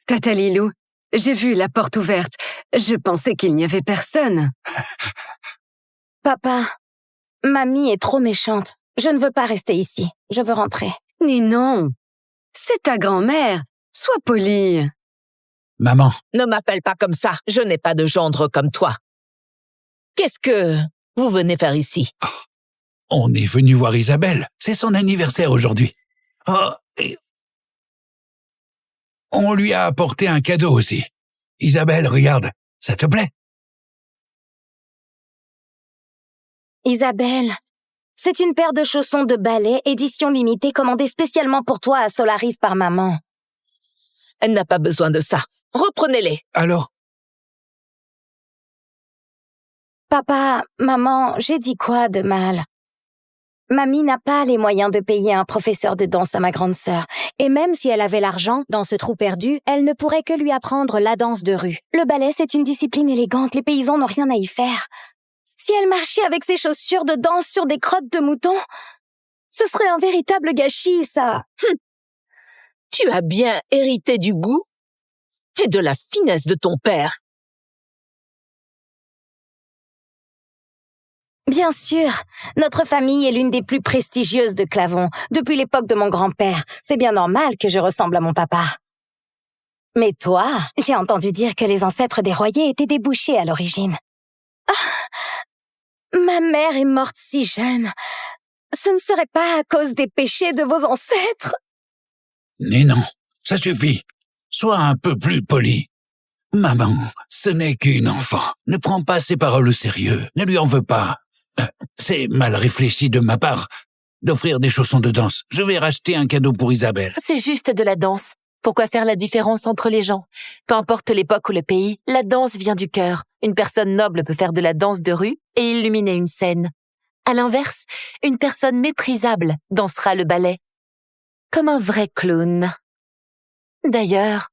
Tata Lilou, j'ai vu la porte ouverte. Je pensais qu'il n'y avait personne.
Papa, mamie est trop méchante. Je ne veux pas rester ici. Je veux rentrer.
Ninon, c'est ta grand-mère. Sois polie.
Maman.
Ne m'appelle pas comme ça, je n'ai pas de gendre comme toi. Qu'est-ce que vous venez faire ici?
On est venu voir Isabelle. C'est son anniversaire aujourd'hui. Oh, et on lui a apporté un cadeau aussi. Isabelle, regarde, ça te plaît?
Isabelle, c'est une paire de chaussons de ballet édition limitée commandée spécialement pour toi à Solaris par maman.
Elle n'a pas besoin de ça. Reprenez-les.
Alors?
Papa, maman, j'ai dit quoi de mal? Mamie n'a pas les moyens de payer un professeur de danse à ma grande sœur. Et même si elle avait l'argent, dans ce trou perdu, elle ne pourrait que lui apprendre la danse de rue. Le ballet, c'est une discipline élégante, les paysans n'ont rien à y faire. Si elle marchait avec ses chaussures de danse sur des crottes de mouton, ce serait un véritable gâchis, ça.
Tu as bien hérité du goût et de la finesse de ton père.
Bien sûr, notre famille est l'une des plus prestigieuses de Clavon, depuis l'époque de mon grand-père. C'est bien normal que je ressemble à mon papa. Mais toi, j'ai entendu dire que les ancêtres des Royer étaient des bouchers à l'origine. Ah, ma mère est morte si jeune. Ce ne serait pas à cause des péchés de vos ancêtres?
Ninon, ça suffit. Sois un peu plus poli. Maman, ce n'est qu'une enfant. Ne prends pas ses paroles au sérieux. Ne lui en veux pas. C'est mal réfléchi de ma part d'offrir des chaussons de danse. Je vais racheter un cadeau pour Isabelle.
C'est juste de la danse. Pourquoi faire la différence entre les gens? Peu importe l'époque ou le pays, la danse vient du cœur. Une personne noble peut faire de la danse de rue et illuminer une scène. À l'inverse, une personne méprisable dansera le ballet. Comme un vrai clown. D'ailleurs,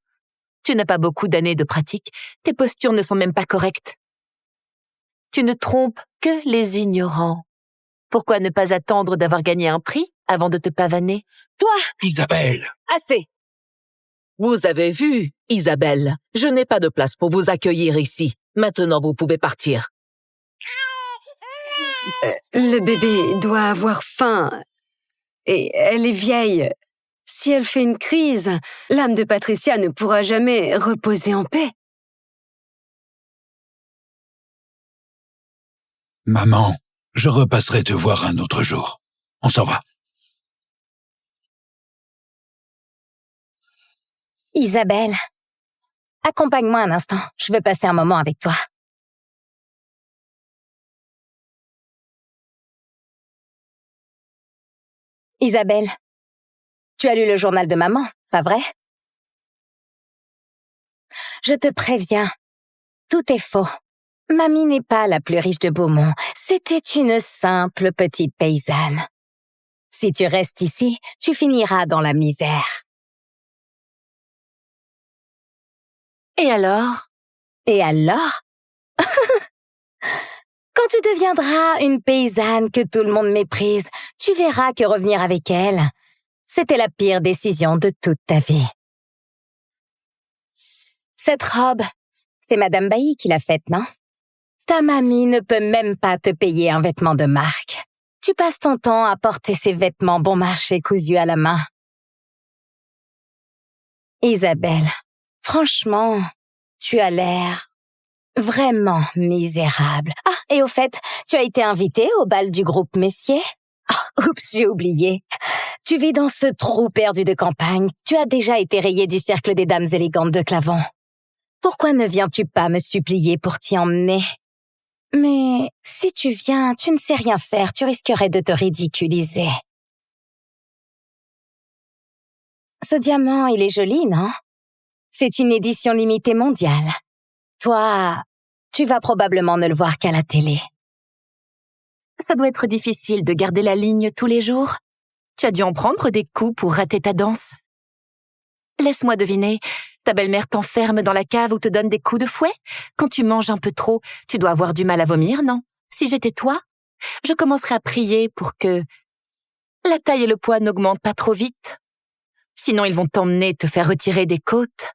tu n'as pas beaucoup d'années de pratique, tes postures ne sont même pas correctes. Tu ne trompes que les ignorants. Pourquoi ne pas attendre d'avoir gagné un prix avant de te pavaner?
Toi,
Isabelle!
Assez. Vous avez vu, Isabelle, je n'ai pas de place pour vous accueillir ici. Maintenant, vous pouvez partir.
Le bébé doit avoir faim. Et elle est vieille. Si elle fait une crise, l'âme de Patricia ne pourra jamais reposer en paix.
Maman, je repasserai te voir un autre jour. On s'en va.
Isabelle, accompagne-moi un instant. Je veux passer un moment avec toi. Isabelle, tu as lu le journal de maman, pas vrai? Je te préviens, tout est faux. Mamie n'est pas la plus riche de Beaumont. C'était une simple petite paysanne. Si tu restes ici, tu finiras dans la misère.
Et alors?
Et alors? Quand tu deviendras une paysanne que tout le monde méprise, tu verras que revenir avec elle, c'était la pire décision de toute ta vie. Cette robe, c'est Madame Bailly qui l'a faite, non? Ta mamie ne peut même pas te payer un vêtement de marque. Tu passes ton temps à porter ces vêtements bon marché cousus à la main. Isabelle, franchement, tu as l'air vraiment misérable. Ah, et au fait, tu as été invitée au bal du groupe Messier? Oh, oups, j'ai oublié. Tu vis dans ce trou perdu de campagne. Tu as déjà été rayée du cercle des dames élégantes de Clavon. Pourquoi ne viens-tu pas me supplier pour t'y emmener? Mais si tu viens, tu ne sais rien faire, tu risquerais de te ridiculiser. Ce diamant, il est joli, non? C'est une édition limitée mondiale. Toi, tu vas probablement ne le voir qu'à la télé.
Ça doit être difficile de garder la ligne tous les jours. Tu as dû en prendre des coups pour rater ta danse. Laisse-moi deviner, ta belle-mère t'enferme dans la cave ou te donne des coups de fouet? Quand tu manges un peu trop, tu dois avoir du mal à vomir, non? Si j'étais toi, je commencerais à prier pour que la taille et le poids n'augmentent pas trop vite. Sinon, ils vont t'emmener te faire retirer des côtes.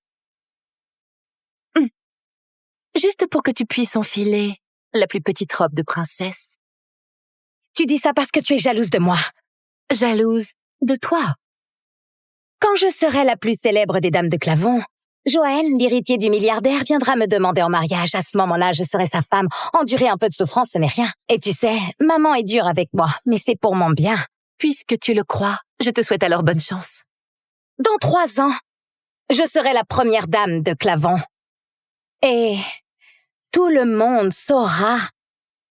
Juste pour que tu puisses enfiler la plus petite robe de princesse.
Tu dis ça parce que tu es jalouse de moi.
Jalouse de toi.
Quand je serai la plus célèbre des dames de Clavon, Joël, l'héritier du milliardaire, viendra me demander en mariage. À ce moment-là, je serai sa femme. Endurer un peu de souffrance, ce n'est rien. Et tu sais, maman est dure avec moi, mais c'est pour mon bien.
Puisque tu le crois, je te souhaite alors bonne chance.
Dans 3 ans, je serai la première dame de Clavon. Et tout le monde saura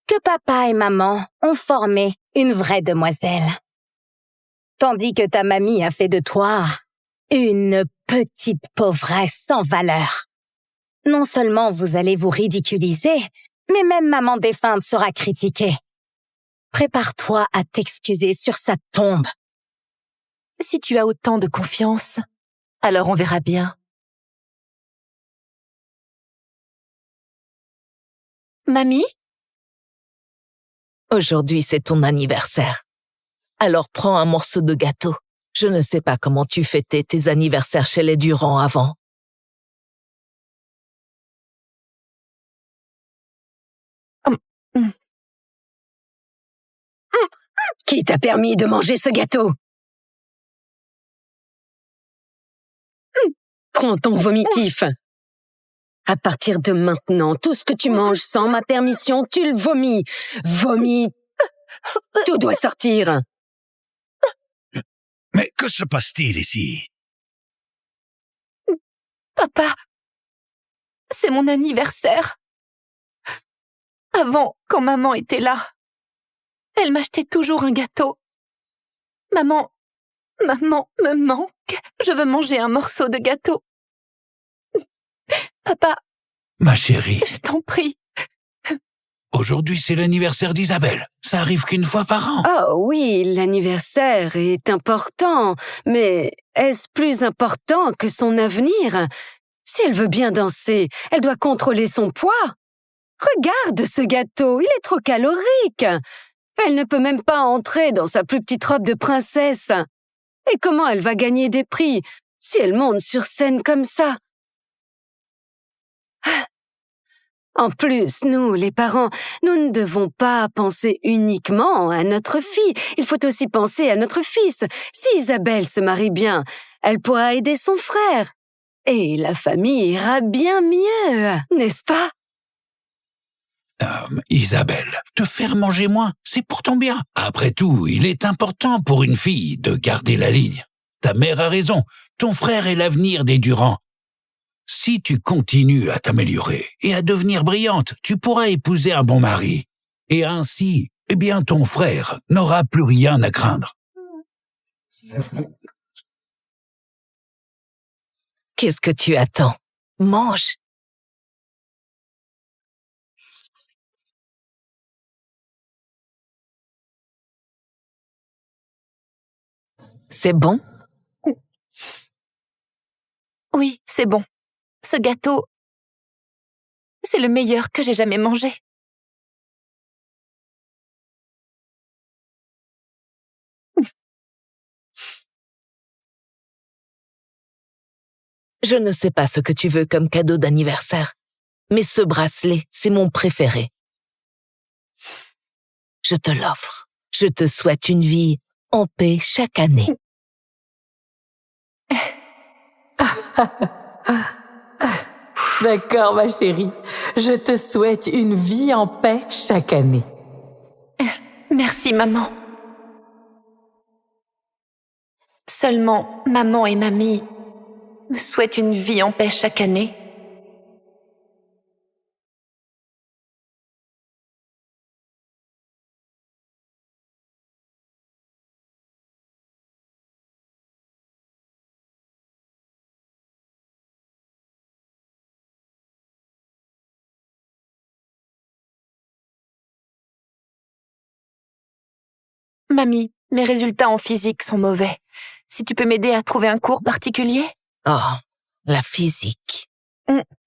que papa et maman ont formé une vraie demoiselle. Tandis que ta mamie a fait de toi une petite pauvresse sans valeur. Non seulement vous allez vous ridiculiser, mais même maman défunte sera critiquée. Prépare-toi à t'excuser sur sa tombe.
Si tu as autant de confiance, alors on verra bien. Mamie?
Aujourd'hui, c'est ton anniversaire. Alors prends un morceau de gâteau. Je ne sais pas comment tu fêtais tes anniversaires chez les Durand avant.
Qui t'a permis de manger ce gâteau? Prends ton vomitif. À partir de maintenant, tout ce que tu manges sans ma permission, tu le vomis. Vomis. Tout doit sortir.
Mais que se passe-t-il ici?
Papa, c'est mon anniversaire. Avant, quand maman était là, elle m'achetait toujours un gâteau. Maman me manque. Je veux manger un morceau de gâteau. Papa.
Ma chérie.
Je t'en prie.
Aujourd'hui, c'est l'anniversaire d'Isabelle. Ça arrive qu'une fois par an.
Oh oui, l'anniversaire est important, mais est-ce plus important que son avenir? Si elle veut bien danser, elle doit contrôler son poids. Regarde ce gâteau, il est trop calorique. Elle ne peut même pas entrer dans sa plus petite robe de princesse. Et comment elle va gagner des prix si elle monte sur scène comme ça? En plus, nous, les parents, nous ne devons pas penser uniquement à notre fille. Il faut aussi penser à notre fils. Si Isabelle se marie bien, elle pourra aider son frère. Et la famille ira bien mieux, n'est-ce pas?
Isabelle, te faire manger moins, c'est pour ton bien. Après tout, il est important pour une fille de garder la ligne. Ta mère a raison, ton frère est l'avenir des Durand. Si tu continues à t'améliorer et à devenir brillante, tu pourras épouser un bon mari. Et ainsi, eh bien, ton frère n'aura plus rien à craindre.
Qu'est-ce que tu attends? Mange. C'est bon?
Oui, c'est bon. Ce gâteau, c'est le meilleur que j'ai jamais mangé.
Je ne sais pas ce que tu veux comme cadeau d'anniversaire, mais ce bracelet, c'est mon préféré. Je te l'offre. Je te souhaite une vie en paix chaque année.
D'accord, ma chérie. Je te souhaite une vie en paix chaque année.
Merci, maman. Seulement, maman et mamie me souhaitent une vie en paix chaque année. Mamie, mes résultats en physique sont mauvais. Si tu peux m'aider à trouver un cours particulier?
Oh, la physique.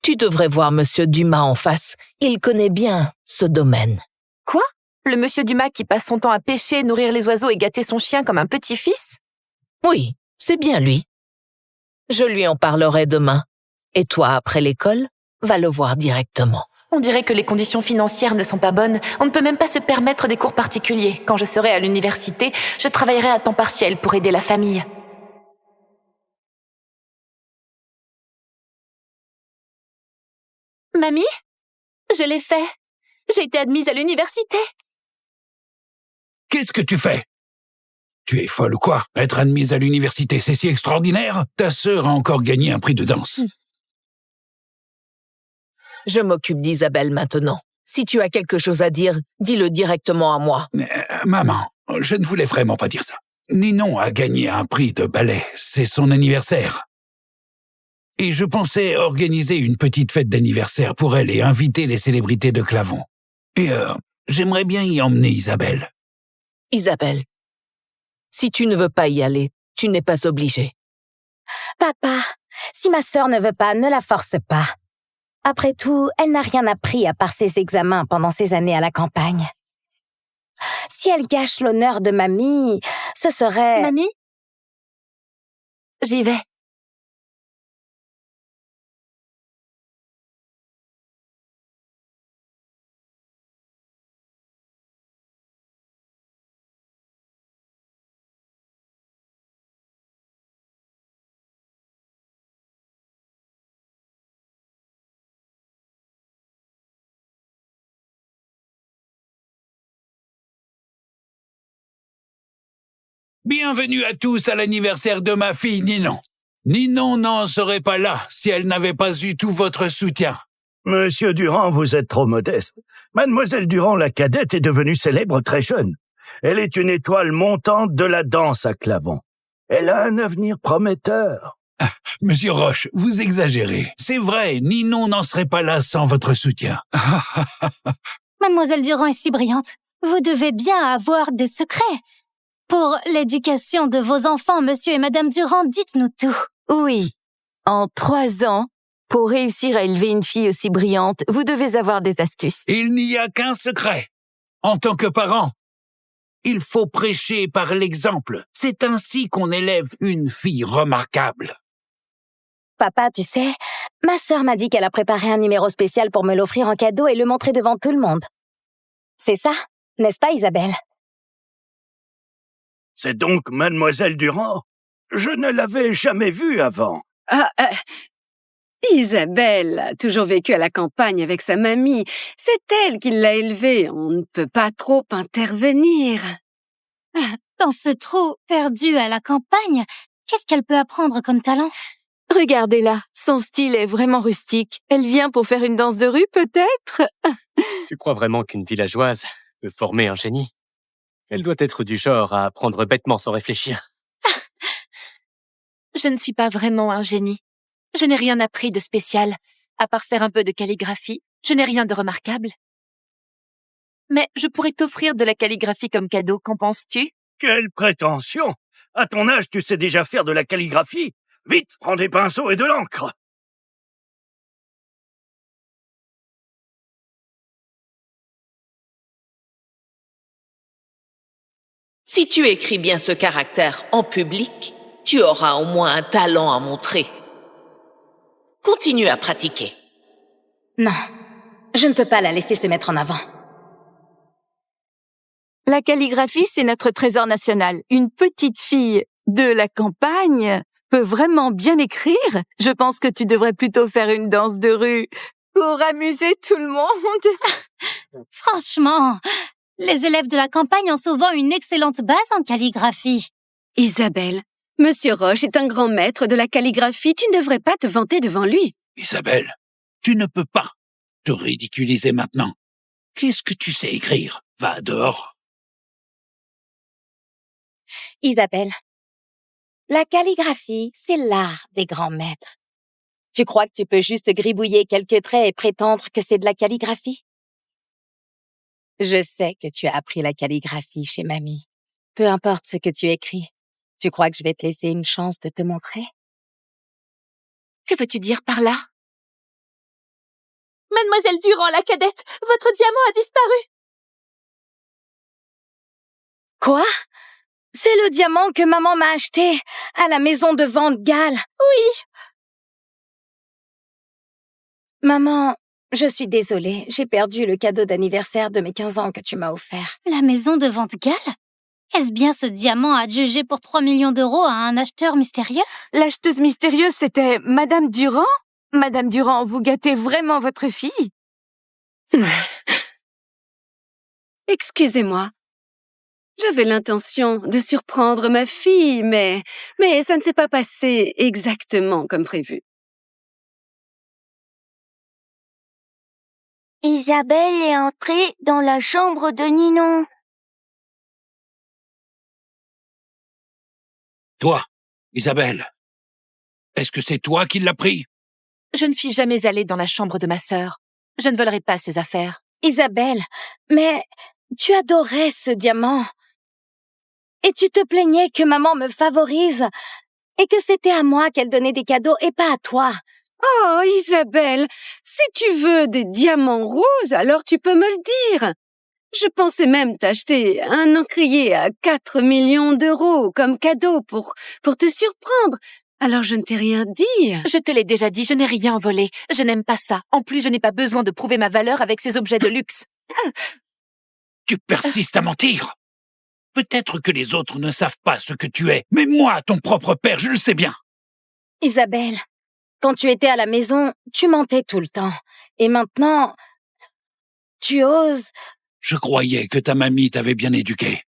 Tu devrais voir Monsieur Dumas en face. Il connaît bien ce domaine.
Quoi? Le monsieur Dumas qui passe son temps à pêcher, nourrir les oiseaux et gâter son chien comme un petit-fils?
Oui, c'est bien lui. Je lui en parlerai demain. Et toi, après l'école, va le voir directement.
On dirait que les conditions financières ne sont pas bonnes. On ne peut même pas se permettre des cours particuliers. Quand je serai à l'université, je travaillerai à temps partiel pour aider la famille. Mamie? Je l'ai fait. J'ai été admise à l'université.
Qu'est-ce que tu fais? Tu es folle ou quoi? Être admise à l'université, c'est si extraordinaire? Ta sœur a encore gagné un prix de danse.
Je m'occupe d'Isabelle maintenant. Si tu as quelque chose à dire, dis-le directement à moi.
Maman, je ne voulais vraiment pas dire ça. Ninon a gagné un prix de ballet. C'est son anniversaire. Et je pensais organiser une petite fête d'anniversaire pour elle et inviter les célébrités de Clavon. Et j'aimerais bien y emmener Isabelle.
Isabelle, si tu ne veux pas y aller, tu n'es pas obligée.
Papa, si ma sœur ne veut pas, ne la force pas. Après tout, elle n'a rien appris à part ses examens pendant ses années à la campagne. Si elle gâche l'honneur de mamie, ce serait...
Mamie? J'y vais.
Bienvenue à tous à l'anniversaire de ma fille Ninon. Ninon n'en serait pas là si elle n'avait pas eu tout votre soutien.
Monsieur Durand, vous êtes trop modeste. Mademoiselle Durand, la cadette, est devenue célèbre très jeune. Elle est une étoile montante de la danse à Clavon. Elle a un avenir prometteur.
Monsieur Roche, vous exagérez. C'est vrai, Ninon n'en serait pas là sans votre soutien.
Mademoiselle Durand est si brillante. Vous devez bien avoir des secrets. Pour l'éducation de vos enfants, monsieur et madame Durand, dites-nous tout.
Oui. En 3 ans, pour réussir à élever une fille aussi brillante, vous devez avoir des astuces.
Il n'y a qu'un secret. En tant que parent, il faut prêcher par l'exemple. C'est ainsi qu'on élève une fille remarquable.
Papa, tu sais, ma sœur m'a dit qu'elle a préparé un numéro spécial pour me l'offrir en cadeau et le montrer devant tout le monde. C'est ça, n'est-ce pas, Isabelle?
C'est donc Mademoiselle Durand? Je ne l'avais jamais vue avant.
Isabelle a toujours vécu à la campagne avec sa mamie. C'est elle qui l'a élevée. On ne peut pas trop intervenir.
Dans ce trou perdu à la campagne, qu'est-ce qu'elle peut apprendre comme talent?
Regardez-la, son style est vraiment rustique. Elle vient pour faire une danse de rue, peut-être?
Tu crois vraiment qu'une villageoise peut former un génie? Elle doit être du genre à apprendre bêtement sans réfléchir.
Je ne suis pas vraiment un génie. Je n'ai rien appris de spécial. À part faire un peu de calligraphie, je n'ai rien de remarquable. Mais je pourrais t'offrir de la calligraphie comme cadeau, qu'en penses-tu?
Quelle prétention! À ton âge, tu sais déjà faire de la calligraphie. Vite, prends des pinceaux et de l'encre.
Si tu écris bien ce caractère en public, tu auras au moins un talent à montrer. Continue à pratiquer.
Non, je ne peux pas la laisser se mettre en avant.
La calligraphie, c'est notre trésor national. Une petite fille de la campagne peut vraiment bien écrire. Je pense que tu devrais plutôt faire une danse de rue pour amuser tout le monde.
Franchement, les élèves de la campagne ont souvent une excellente base en calligraphie.
Isabelle, Monsieur Roche est un grand maître de la calligraphie. Tu ne devrais pas te vanter devant lui.
Isabelle, tu ne peux pas te ridiculiser maintenant. Qu'est-ce que tu sais écrire? Va dehors.
Isabelle, la calligraphie, c'est l'art des grands maîtres. Tu crois que tu peux juste gribouiller quelques traits et prétendre que c'est de la calligraphie? Je sais que tu as appris la calligraphie chez mamie. Peu importe ce que tu écris, tu crois que je vais te laisser une chance de te montrer?
Que veux-tu dire par là?
Mademoiselle Durand, la cadette, votre diamant a disparu.
Quoi? C'est le diamant que maman m'a acheté à la maison de vente Gall.
Oui.
Maman, je suis désolée, j'ai perdu le cadeau d'anniversaire de mes 15 ans que tu m'as offert.
La maison de vente Gall? Est-ce bien ce diamant adjugé pour 3 millions d'euros à un acheteur mystérieux?
L'acheteuse mystérieuse, c'était Madame Durand? Madame Durand, vous gâtez vraiment votre fille?
Excusez-moi. J'avais l'intention de surprendre ma fille, mais ça ne s'est pas passé exactement comme prévu.
Isabelle est entrée dans la chambre de Ninon.
Toi, Isabelle, est-ce que c'est toi qui l'as pris?
Je ne suis jamais allée dans la chambre de ma sœur. Je ne volerai pas ses affaires.
Isabelle, mais tu adorais ce diamant. Et tu te plaignais que maman me favorise et que c'était à moi qu'elle donnait des cadeaux et pas à toi.
Oh, Isabelle, si tu veux des diamants roses, alors tu peux me le dire. Je pensais même t'acheter un encrier à 4 millions d'euros comme cadeau pour te surprendre. Alors je ne t'ai rien dit.
Je te l'ai déjà dit, je n'ai rien volé. Je n'aime pas ça. En plus, je n'ai pas besoin de prouver ma valeur avec ces objets de luxe.
Tu persistes à mentir. Peut-être que les autres ne savent pas ce que tu es, mais moi, ton propre père, je le sais bien.
Isabelle, quand tu étais à la maison, tu mentais tout le temps. Et maintenant, tu oses...
Je croyais que ta mamie t'avait bien éduqué.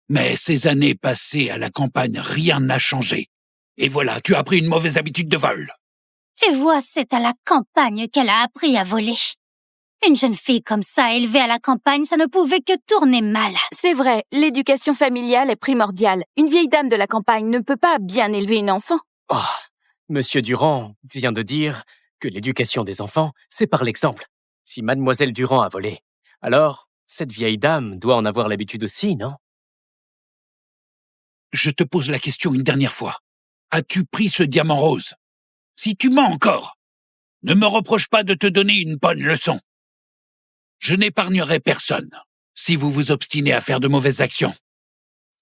Mais ces années passées à la campagne, rien n'a changé. Et voilà, tu as pris une mauvaise habitude de vol.
Tu vois, c'est à la campagne qu'elle a appris à voler. Une jeune fille comme ça, élevée à la campagne, ça ne pouvait que tourner mal.
C'est vrai, l'éducation familiale est primordiale. Une vieille dame de la campagne ne peut pas bien élever une enfant.
Oh, Monsieur Durand vient de dire que l'éducation des enfants, c'est par l'exemple. Si Mademoiselle Durand a volé, alors cette vieille dame doit en avoir l'habitude aussi, non?
Je te pose la question une dernière fois. As-tu pris ce diamant rose? Si tu mens encore, ne me reproche pas de te donner une bonne leçon. Je n'épargnerai personne si vous vous obstinez à faire de mauvaises actions.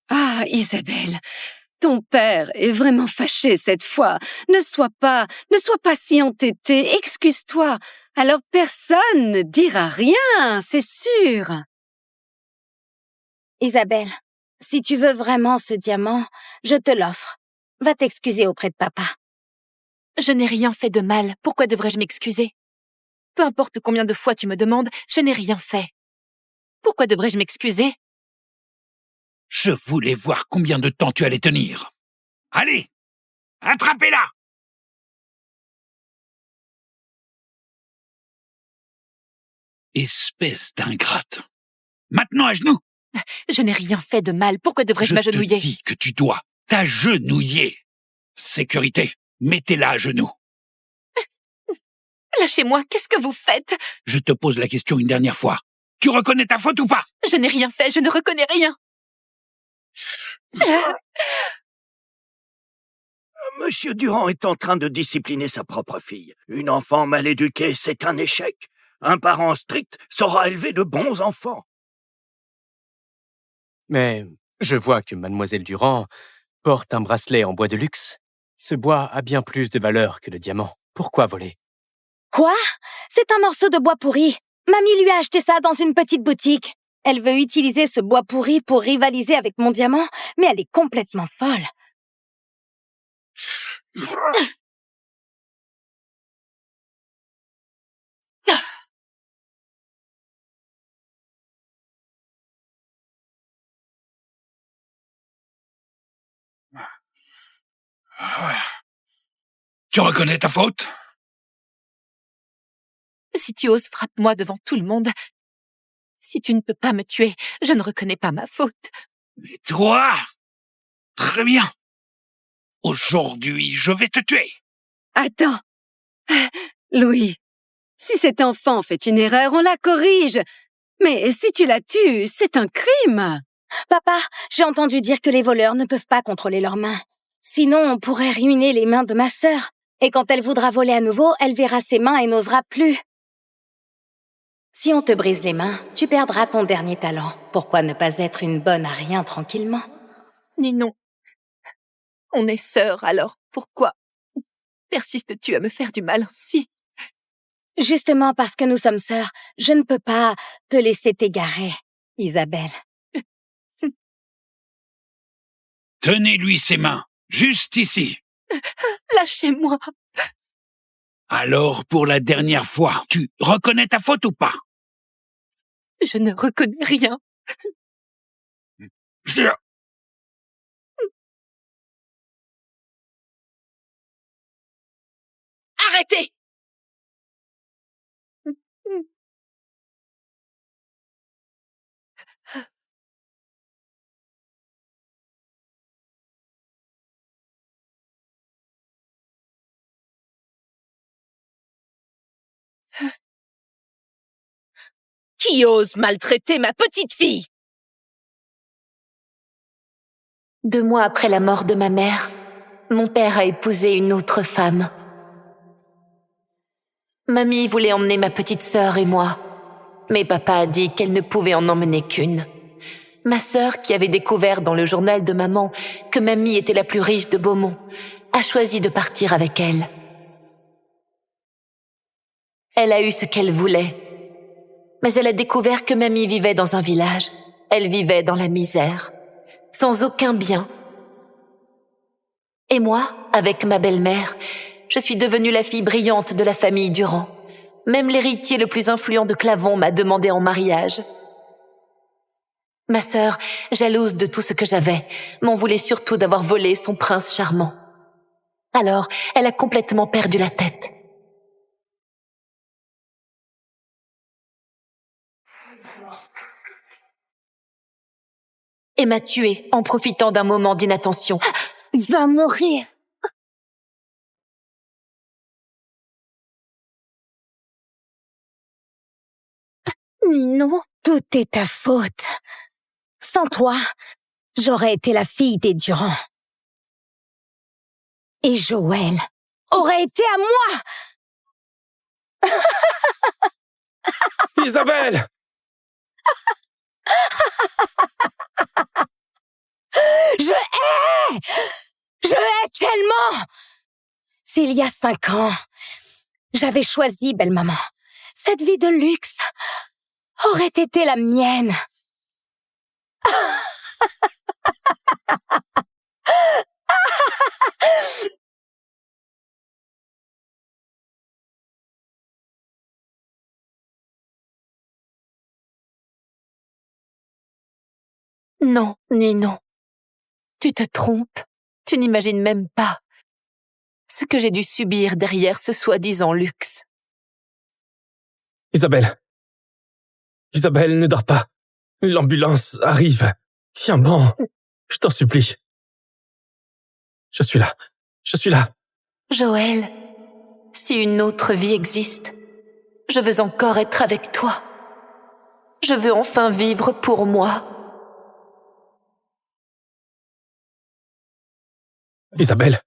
Ah, Isabelle, ton père est vraiment fâché cette fois. Ne sois pas si entêtée, excuse-toi. Alors personne ne dira rien, c'est sûr.
Isabelle, si tu veux vraiment ce diamant, je te l'offre. Va t'excuser auprès de papa.
Je n'ai rien fait de mal. Pourquoi devrais-je m'excuser? Peu importe combien de fois tu me demandes, je n'ai rien fait. Pourquoi devrais-je m'excuser?
Je voulais voir combien de temps tu allais tenir. Allez, attrapez-la! Espèce d'ingrate. Maintenant à genoux!
Je n'ai rien fait de mal. Pourquoi devrais-je m'agenouiller?
Je te dis que tu dois t'agenouiller. Sécurité, mettez-la à genoux.
Lâchez-moi, qu'est-ce que vous faites?
Je te pose la question une dernière fois. Tu reconnais ta faute ou pas?
Je n'ai rien fait, je ne reconnais rien.
Monsieur Durand est en train de discipliner sa propre fille. Une enfant mal éduquée, c'est un échec. Un parent strict saura élever de bons enfants.
Mais je vois que mademoiselle Durand porte un bracelet en bois de luxe. Ce bois a bien plus de valeur que le diamant. Pourquoi voler?
Quoi? C'est un morceau de bois pourri. Mamie lui a acheté ça dans une petite boutique. Elle veut utiliser ce bois pourri pour rivaliser avec mon diamant, mais elle est complètement folle.
Tu reconnais ta faute?
Si tu oses, frappe-moi devant tout le monde. Si tu ne peux pas me tuer, je ne reconnais pas ma faute.
Et toi? Très bien. Aujourd'hui, je vais te tuer.
Attends. Louis, si cet enfant fait une erreur, on la corrige. Mais si tu la tues, c'est un crime.
Papa, j'ai entendu dire que les voleurs ne peuvent pas contrôler leurs mains. Sinon, on pourrait ruiner les mains de ma sœur. Et quand elle voudra voler à nouveau, elle verra ses mains et n'osera plus. Si on te brise les mains, tu perdras ton dernier talent. Pourquoi ne pas être une bonne à rien tranquillement?
Ninon, on est sœurs, alors pourquoi persistes-tu à me faire du mal ainsi?
Justement parce que nous sommes sœurs, je ne peux pas te laisser t'égarer, Isabelle.
Tenez-lui ses mains, juste ici.
Lâchez-moi.
Alors, pour la dernière fois, tu reconnais ta faute ou pas?
Je ne reconnais rien. Arrêtez!
Qui ose maltraiter ma petite fille?
2 mois après la mort de ma mère, mon père a épousé une autre femme. Mamie voulait emmener ma petite sœur et moi, mais papa a dit qu'elle ne pouvait en emmener qu'une. Ma sœur, qui avait découvert dans le journal de maman que mamie était la plus riche de Beaumont, a choisi de partir avec elle. Elle a eu ce qu'elle voulait, mais elle a découvert que mamie vivait dans un village. Elle vivait dans la misère, sans aucun bien. Et moi, avec ma belle-mère, je suis devenue la fille brillante de la famille Durand. Même l'héritier le plus influent de Clavon m'a demandé en mariage. Ma sœur, jalouse de tout ce que j'avais, m'en voulait surtout d'avoir volé son prince charmant. Alors, elle a complètement perdu la tête. Et m'a tuée en profitant d'un moment d'inattention. Va mourir! Ninon,
tout est ta faute. Sans toi, j'aurais été la fille des Durand. Et Joël aurait été à moi.
Isabelle!
Je hais tellement. S'il y a 5 ans, j'avais choisi belle maman, cette vie de luxe aurait été la mienne.
Non, Ninon. Tu te trompes. Tu n'imagines même pas ce que j'ai dû subir derrière ce soi-disant luxe.
Isabelle. Isabelle, ne dors pas. L'ambulance arrive. Tiens bon. Je t'en supplie. Je suis là. Je suis là.
Joël, si une autre vie existe, je veux encore être avec toi. Je veux enfin vivre pour moi.
Isabelle.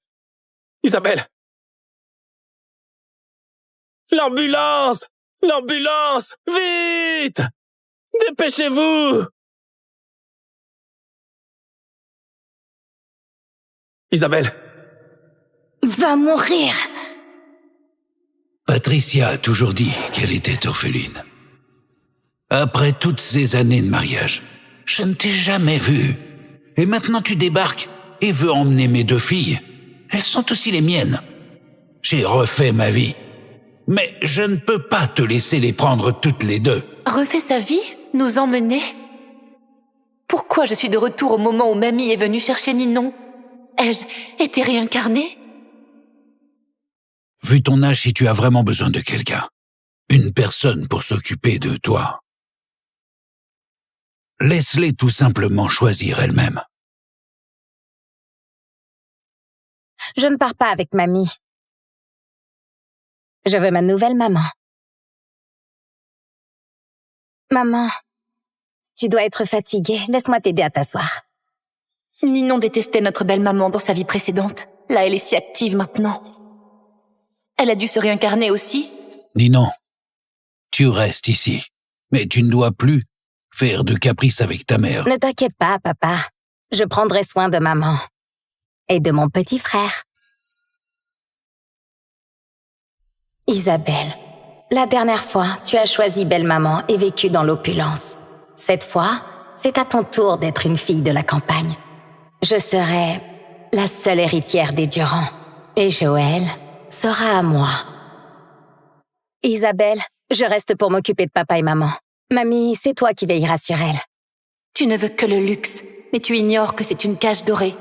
Isabelle! L'ambulance! L'ambulance! Vite! Dépêchez-vous! Isabelle!
Va mourir!
Patricia a toujours dit qu'elle était orpheline. Après toutes ces années de mariage, je ne t'ai jamais vue. Et maintenant tu débarques et veux emmener mes 2 filles. Elles sont aussi les miennes. J'ai refait ma vie. Mais je ne peux pas te laisser les prendre toutes les 2.
Refait sa vie? Nous emmener? Pourquoi je suis de retour au moment où mamie est venue chercher Ninon? Ai-je été réincarnée?
Vu ton âge, si tu as vraiment besoin de quelqu'un, une personne pour s'occuper de toi, laisse-les tout simplement choisir elles-mêmes.
Je ne pars pas avec mamie. Je veux ma nouvelle maman. Maman, tu dois être fatiguée. Laisse-moi t'aider à t'asseoir.
Ninon détestait notre belle-maman dans sa vie précédente. Là, elle est si active maintenant. Elle a dû se réincarner aussi?
Ninon, tu restes ici, mais tu ne dois plus faire de caprices avec ta mère.
Ne t'inquiète pas, papa. Je prendrai soin de maman. Et de mon petit frère. Isabelle, la dernière fois, tu as choisi belle-maman et vécu dans l'opulence. Cette fois, c'est à ton tour d'être une fille de la campagne. Je serai la seule héritière des Durand. Et Joël sera à moi. Isabelle, je reste pour m'occuper de papa et maman. Mamie, c'est toi qui veilleras sur elle.
Tu ne veux que le luxe, mais tu ignores que c'est une cage dorée.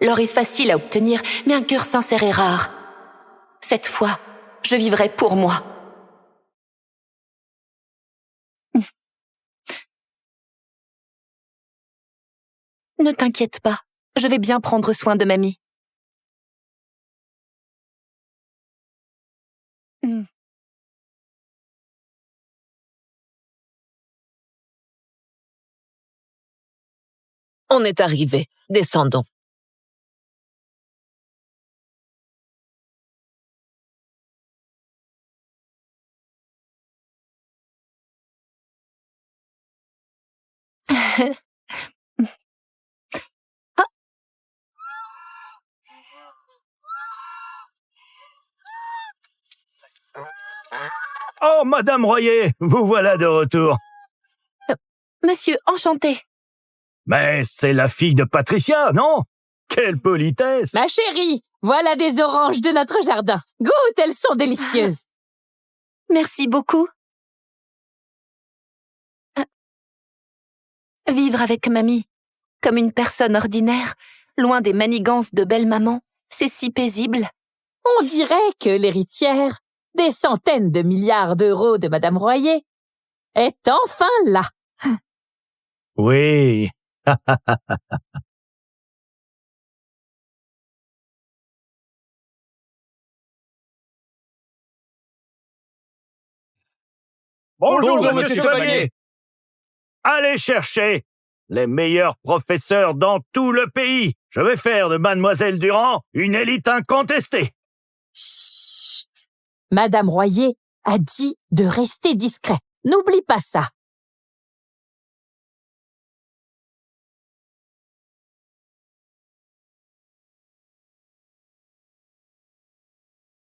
L'or est facile à obtenir, mais un cœur sincère est rare. Cette fois, je vivrai pour moi. Ne t'inquiète pas, je vais bien prendre soin de mamie.
On est arrivé. Descendons.
Oh, Madame Royer, vous voilà de retour.
Monsieur, enchanté.
Mais c'est la fille de Patricia, non? Quelle politesse!
Ma chérie, voilà des oranges de notre jardin. Goûte, elles sont délicieuses.
Merci beaucoup. Vivre avec mamie, comme une personne ordinaire, loin des manigances de belle-maman, c'est si paisible.
On dirait que l'héritière des centaines de milliards d'euros de Madame Royer est enfin là.
Oui.
Bonjour, monsieur Chevalier.
Allez chercher les meilleurs professeurs dans tout le pays. Je vais faire de Mademoiselle Durand une élite incontestée.
Chut. Madame Royer a dit de rester discret. N'oublie pas ça.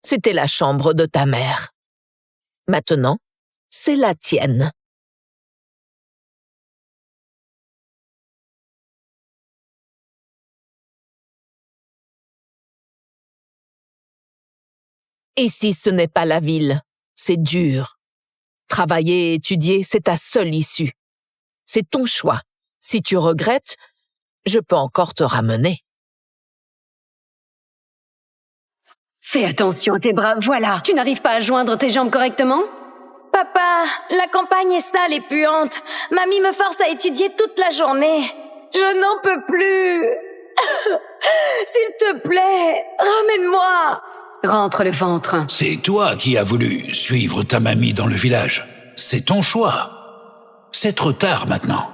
C'était la chambre de ta mère. Maintenant, c'est la tienne. Ici, ce n'est pas la ville. C'est dur. Travailler et étudier, c'est ta seule issue. C'est ton choix. Si tu regrettes, je peux encore te ramener.
Fais attention à tes bras, voilà. Tu n'arrives pas à joindre tes jambes correctement?
Papa, la campagne est sale et puante. Mamie me force à étudier toute la journée. Je n'en peux plus. S'il te plaît, ramène-moi.
Rentre le ventre.
C'est toi qui as voulu suivre ta mamie dans le village. C'est ton choix. C'est trop tard maintenant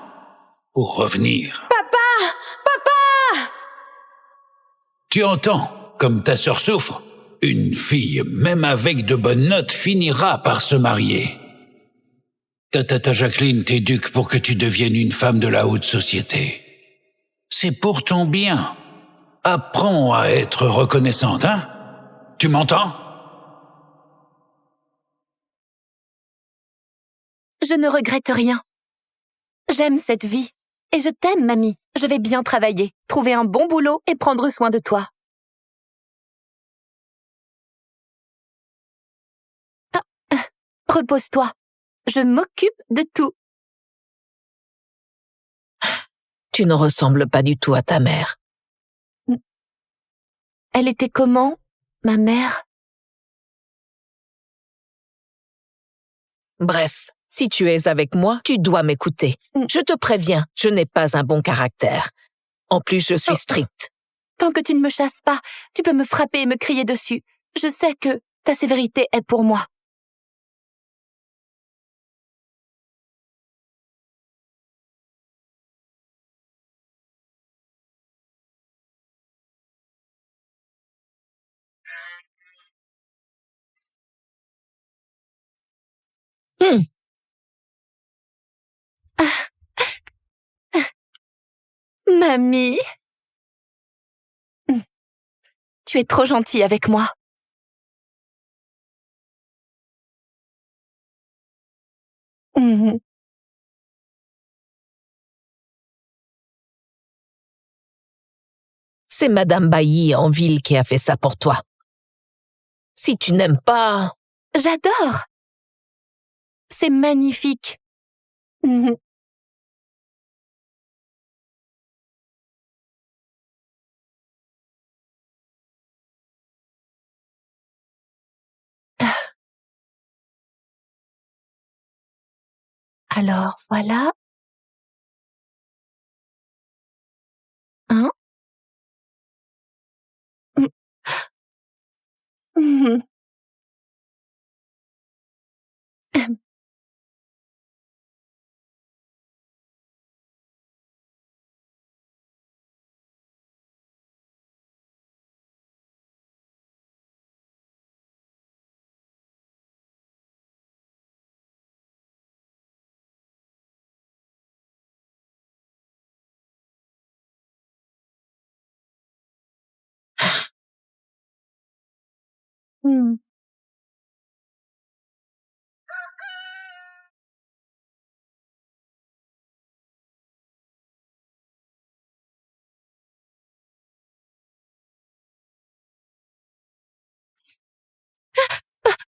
pour revenir.
Papa! Papa!
Tu entends? comme ta sœur souffre. Une fille, même avec de bonnes notes, finira par se marier. Ta tata Jacqueline t'éduque pour que tu deviennes une femme de la haute société. C'est pour ton bien. Apprends à être reconnaissante, hein? Tu m'entends?
Je ne regrette rien. J'aime cette vie. Et je t'aime, mamie. Je vais bien travailler, trouver un bon boulot et prendre soin de toi. Repose-toi. Je m'occupe de tout.
Tu ne ressembles pas du tout à ta mère.
Elle était comment, ma mère?
Bref, si tu es avec moi, tu dois m'écouter. Je te préviens, je n'ai pas un bon caractère. En plus, je suis stricte.
Tant que tu ne me chasses pas, tu peux me frapper et me crier dessus. Je sais que ta sévérité est pour moi. Mamie. Tu es trop gentille avec moi.
C'est Madame Bailly en ville qui a fait ça pour toi. Si tu n'aimes pas...
J'adore. C'est magnifique. Alors, voilà. Hein?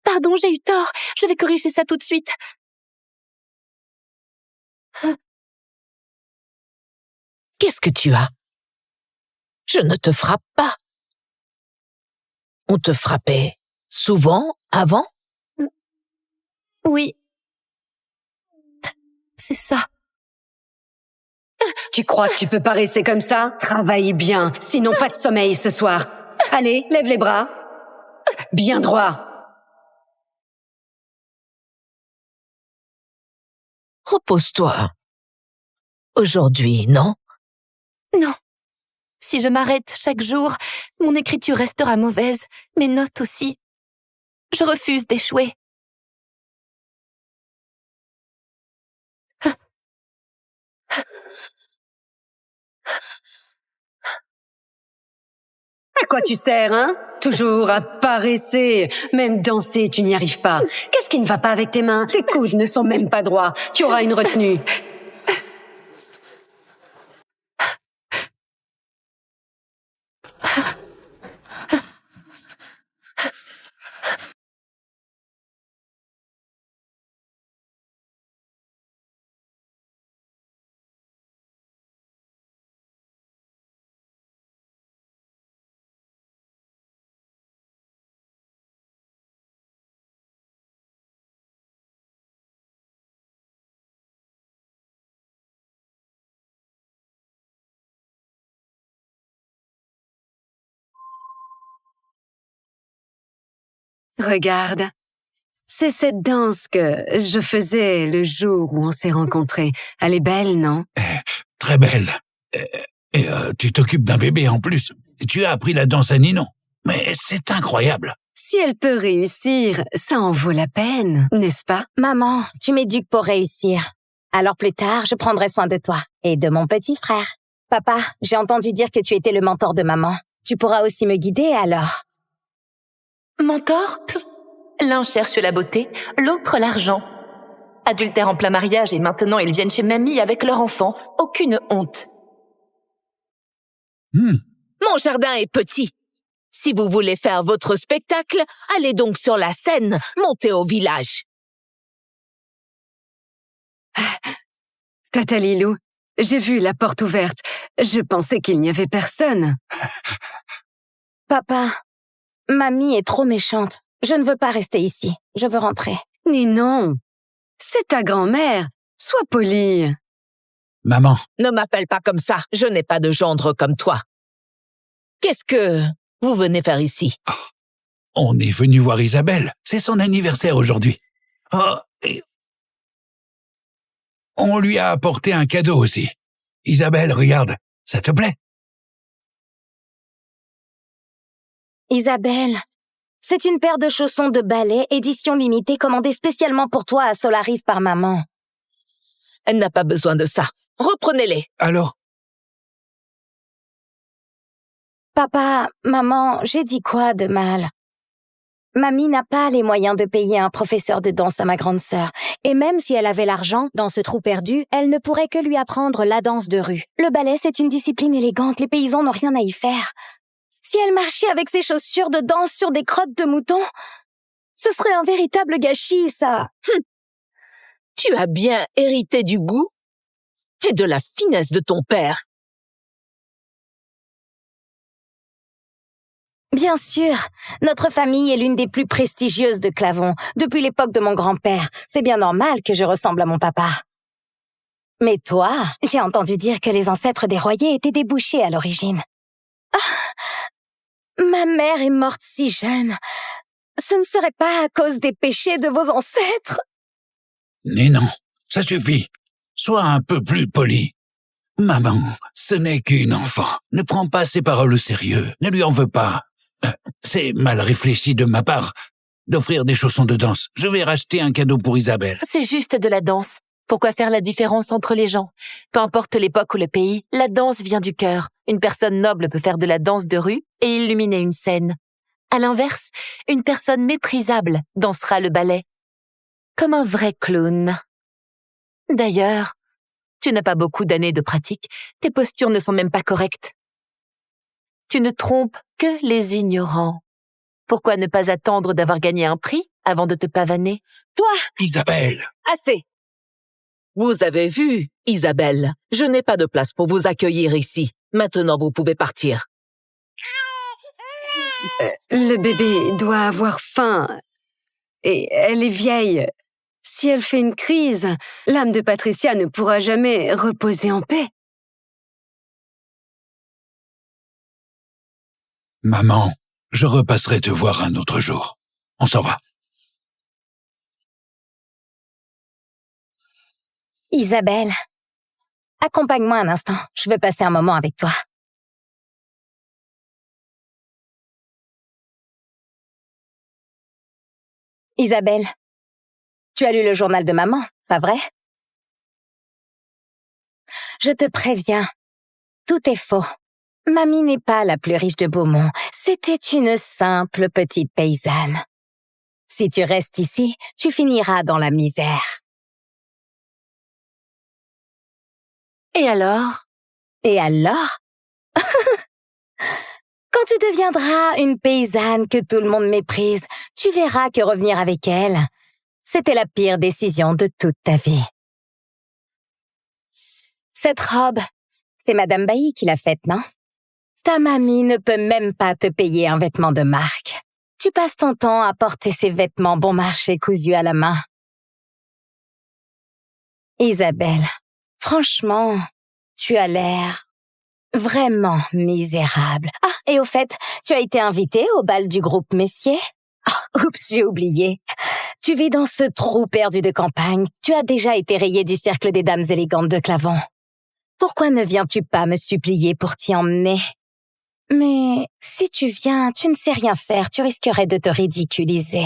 Pardon, j'ai eu tort. Je vais corriger ça tout de suite.
Qu'est-ce que tu as? Je ne te frappe pas. On te frappait souvent avant?
Oui. C'est ça.
Tu crois que tu peux pas rester comme ça? Travaille bien, sinon pas de sommeil ce soir. Allez, lève les bras. Bien droit.
Repose-toi. Aujourd'hui, non?
Non. Si je m'arrête chaque jour, mon écriture restera mauvaise, mes notes aussi. Je refuse d'échouer.
À quoi tu sers, hein? Toujours à paresser. Même danser, tu n'y arrives pas. Qu'est-ce qui ne va pas avec tes mains? Tes coudes ne sont même pas droits. Tu auras une retenue. Regarde. C'est cette danse que je faisais le jour où on s'est rencontrés. Elle est belle, non?
Très belle. Et tu t'occupes d'un bébé en plus. Tu as appris la danse à Ninon. Mais c'est incroyable.
Si elle peut réussir, ça en vaut la peine, n'est-ce pas?
Maman, tu m'éduques pour réussir. Alors plus tard, je prendrai soin de toi et de mon petit frère. Papa, j'ai entendu dire que tu étais le mentor de maman. Tu pourras aussi me guider alors.
Mentor? Pff, l'un cherche la beauté, l'autre l'argent. Adultère en plein mariage et maintenant ils viennent chez mamie avec leur enfant. Aucune honte.
Mon jardin est petit. Si vous voulez faire votre spectacle, allez donc sur la scène, montez au village.
Tata Lilou, j'ai vu la porte ouverte. Je pensais qu'il n'y avait personne.
Papa, mamie est trop méchante. Je ne veux pas rester ici. Je veux rentrer.
Ninon, c'est ta grand-mère. Sois polie.
Maman,
Ne m'appelle pas comme ça, je n'ai pas de gendre comme toi. Qu'est-ce que vous venez faire ici?
on est venu voir Isabelle. C'est son anniversaire aujourd'hui. Oh, et on lui a apporté un cadeau aussi. Isabelle, regarde, ça te plaît?
Isabelle, c'est une paire de chaussons de ballet édition limitée commandée spécialement pour toi à Solaris par maman.
Elle n'a pas besoin de ça. Reprenez-les.
Alors?
Papa, maman, j'ai dit quoi de mal? Mamie n'a pas les moyens de payer un professeur de danse à ma grande sœur. Et même si elle avait l'argent, dans ce trou perdu, elle ne pourrait que lui apprendre la danse de rue. Le ballet, c'est une discipline élégante, les paysans n'ont rien à y faire. Si elle marchait avec ses chaussures de danse sur des crottes de mouton, ce serait un véritable gâchis, ça.
Tu as bien hérité du goût et de la finesse de ton père.
Bien sûr, notre famille est l'une des plus prestigieuses de Clavon, depuis l'époque de mon grand-père. C'est bien normal que je ressemble à mon papa. Mais toi, j'ai entendu dire que les ancêtres des Royer étaient des bouchers à l'origine. Ah, ma mère est morte si jeune. Ce ne serait pas à cause des péchés de vos ancêtres?
Mais non, ça suffit. Sois un peu plus poli. Maman, ce n'est qu'une enfant. Ne prends pas ses paroles au sérieux. Ne lui en veux pas. C'est mal réfléchi de ma part d'offrir des chaussons de danse. Je vais racheter un cadeau pour Isabelle.
C'est juste de la danse. Pourquoi faire la différence entre les gens? Peu importe l'époque ou le pays, la danse vient du cœur. Une personne noble peut faire de la danse de rue et illuminer une scène. À l'inverse, une personne méprisable dansera le ballet. Comme un vrai clown. D'ailleurs, tu n'as pas beaucoup d'années de pratique, tes postures ne sont même pas correctes. Tu ne trompes que les ignorants. Pourquoi ne pas attendre d'avoir gagné un prix avant de te pavaner?
Toi,
Isabelle!
assez. Vous avez vu, Isabelle, je n'ai pas de place pour vous accueillir ici. Maintenant, vous pouvez partir.
Le bébé doit avoir faim. Et elle est vieille. Si elle fait une crise, l'âme de Patricia ne pourra jamais reposer en paix.
Maman, je repasserai te voir un autre jour. On s'en va.
Isabelle, accompagne-moi un instant. Je veux passer un moment avec toi. Isabelle, tu as lu le journal de maman, pas vrai? Je te préviens, tout est faux. Mamie n'est pas la plus riche de Beaumont. C'était une simple petite paysanne. Si tu restes ici, tu finiras dans la misère.
Et alors?
Et alors? Quand tu deviendras une paysanne que tout le monde méprise, tu verras que revenir avec elle, c'était la pire décision de toute ta vie. Cette robe, c'est Madame Bailly qui l'a faite, non? Ta mamie ne peut même pas te payer un vêtement de marque. Tu passes ton temps à porter ces vêtements bon marché cousus à la main. Isabelle, franchement, tu as l'air vraiment misérable. Ah, et au fait, tu as été invitée au bal du groupe Messier? Oh, oups, j'ai oublié. Tu vis dans ce trou perdu de campagne. Tu as déjà été rayée du cercle des dames élégantes de Clavon. Pourquoi ne viens-tu pas me supplier pour t'y emmener? Mais si tu viens, tu ne sais rien faire, tu risquerais de te ridiculiser.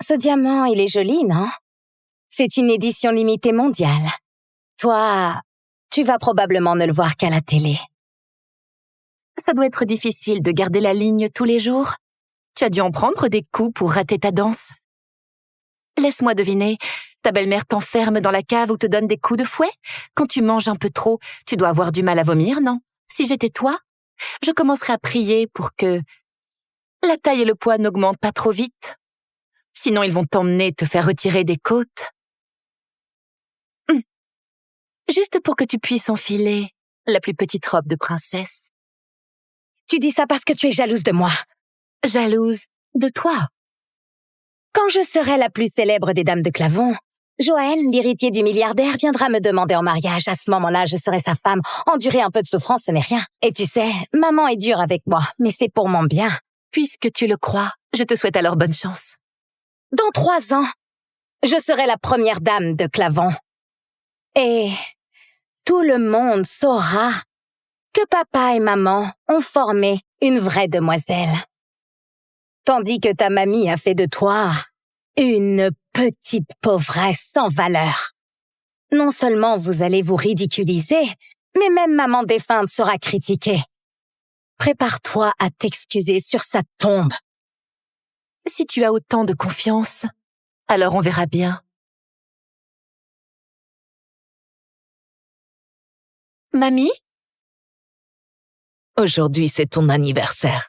Ce diamant, il est joli, non? C'est une édition limitée mondiale. Toi, tu vas probablement ne le voir qu'à la télé.
Ça doit être difficile de garder la ligne tous les jours. Tu as dû en prendre des coups pour rater ta danse. Laisse-moi deviner, ta belle-mère t'enferme dans la cave ou te donne des coups de fouet? Quand tu manges un peu trop, tu dois avoir du mal à vomir, non? Si j'étais toi, je commencerais à prier pour que la taille et le poids n'augmentent pas trop vite. Sinon, ils vont t'emmener te faire retirer des côtes. Juste pour que tu puisses enfiler la plus petite robe de princesse.
Tu dis ça parce que tu es jalouse de moi.
Jalouse de toi?
Quand je serai la plus célèbre des dames de Clavon, Joël, l'héritier du milliardaire, viendra me demander en mariage. À ce moment-là, je serai sa femme. Endurer un peu de souffrance, ce n'est rien. Et tu sais, maman est dure avec moi, mais c'est pour mon bien.
Puisque tu le crois, je te souhaite alors bonne chance.
Dans 3 ans, je serai la première dame de Clavon. Et tout le monde saura que papa et maman ont formé une vraie demoiselle. Tandis que ta mamie a fait de toi une petite pauvresse sans valeur. Non seulement vous allez vous ridiculiser, mais même maman défunte sera critiquée. Prépare-toi à t'excuser sur sa tombe.
Si tu as autant de confiance, alors on verra bien. Mamie?
Aujourd'hui, c'est ton anniversaire.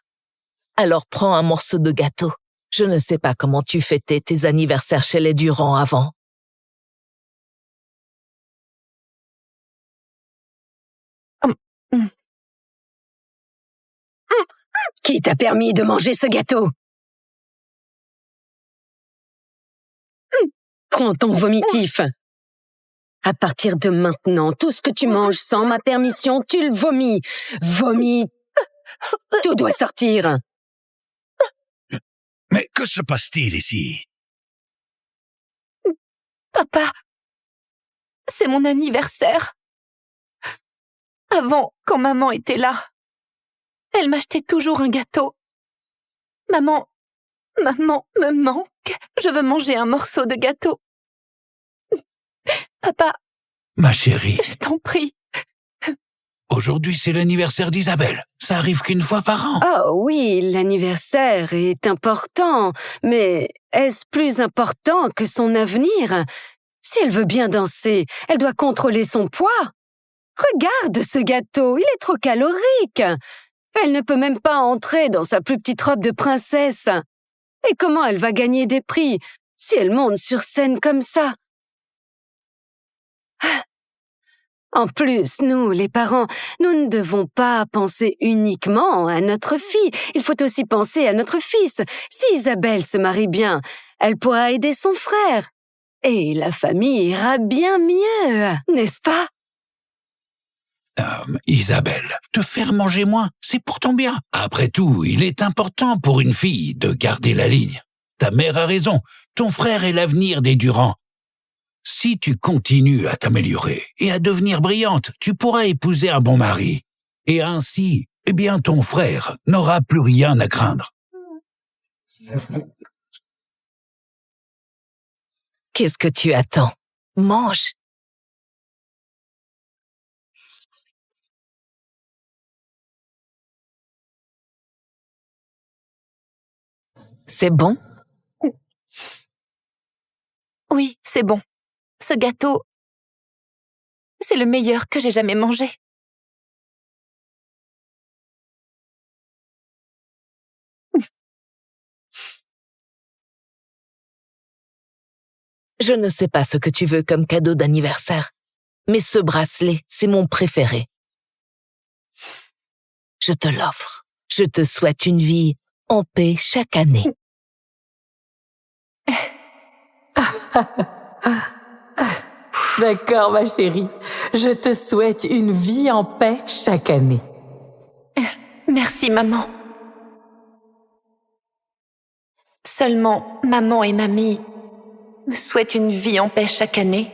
Alors prends un morceau de gâteau. Je ne sais pas comment tu fêtais tes anniversaires chez les Durand avant.
Qui t'a permis de manger ce gâteau? Prends ton vomitif. À partir de maintenant, tout ce que tu manges sans ma permission, tu le vomis. Vomis. Tout doit sortir.
Mais que se passe-t-il ici?
Papa, c'est mon anniversaire. Avant, quand maman était là, elle m'achetait toujours un gâteau. Maman me manque. Je veux manger un morceau de gâteau. Papa.
Ma chérie.
Je t'en prie.
Aujourd'hui, c'est l'anniversaire d'Isabelle. Ça arrive qu'une fois par an.
Oh oui, l'anniversaire est important, mais est-ce plus important que son avenir? Si elle veut bien danser, elle doit contrôler son poids. Regarde ce gâteau, il est trop calorique. Elle ne peut même pas entrer dans sa plus petite robe de princesse. Et comment elle va gagner des prix si elle monte sur scène comme ça? En plus, nous, les parents, nous ne devons pas penser uniquement à notre fille. Il faut aussi penser à notre fils. Si Isabelle se marie bien, elle pourra aider son frère. Et la famille ira bien mieux, n'est-ce pas?
Isabelle, te faire manger moins, c'est pour ton bien. Après tout, il est important pour une fille de garder la ligne. Ta mère a raison, ton frère est l'avenir des Durand. Si tu continues à t'améliorer et à devenir brillante, tu pourras épouser un bon mari. Et ainsi, eh bien, ton frère n'aura plus rien à craindre.
Qu'est-ce que tu attends? Mange. C'est bon?
Oui, c'est bon. Ce gâteau, c'est le meilleur que j'ai jamais mangé.
Je ne sais pas ce que tu veux comme cadeau d'anniversaire, mais ce bracelet, c'est mon préféré. Je te l'offre. Je te souhaite une vie en paix chaque année.
D'accord, ma chérie. Je te souhaite une vie en paix chaque année.
Merci, maman. Seulement maman et mamie me souhaitent une vie en paix chaque année.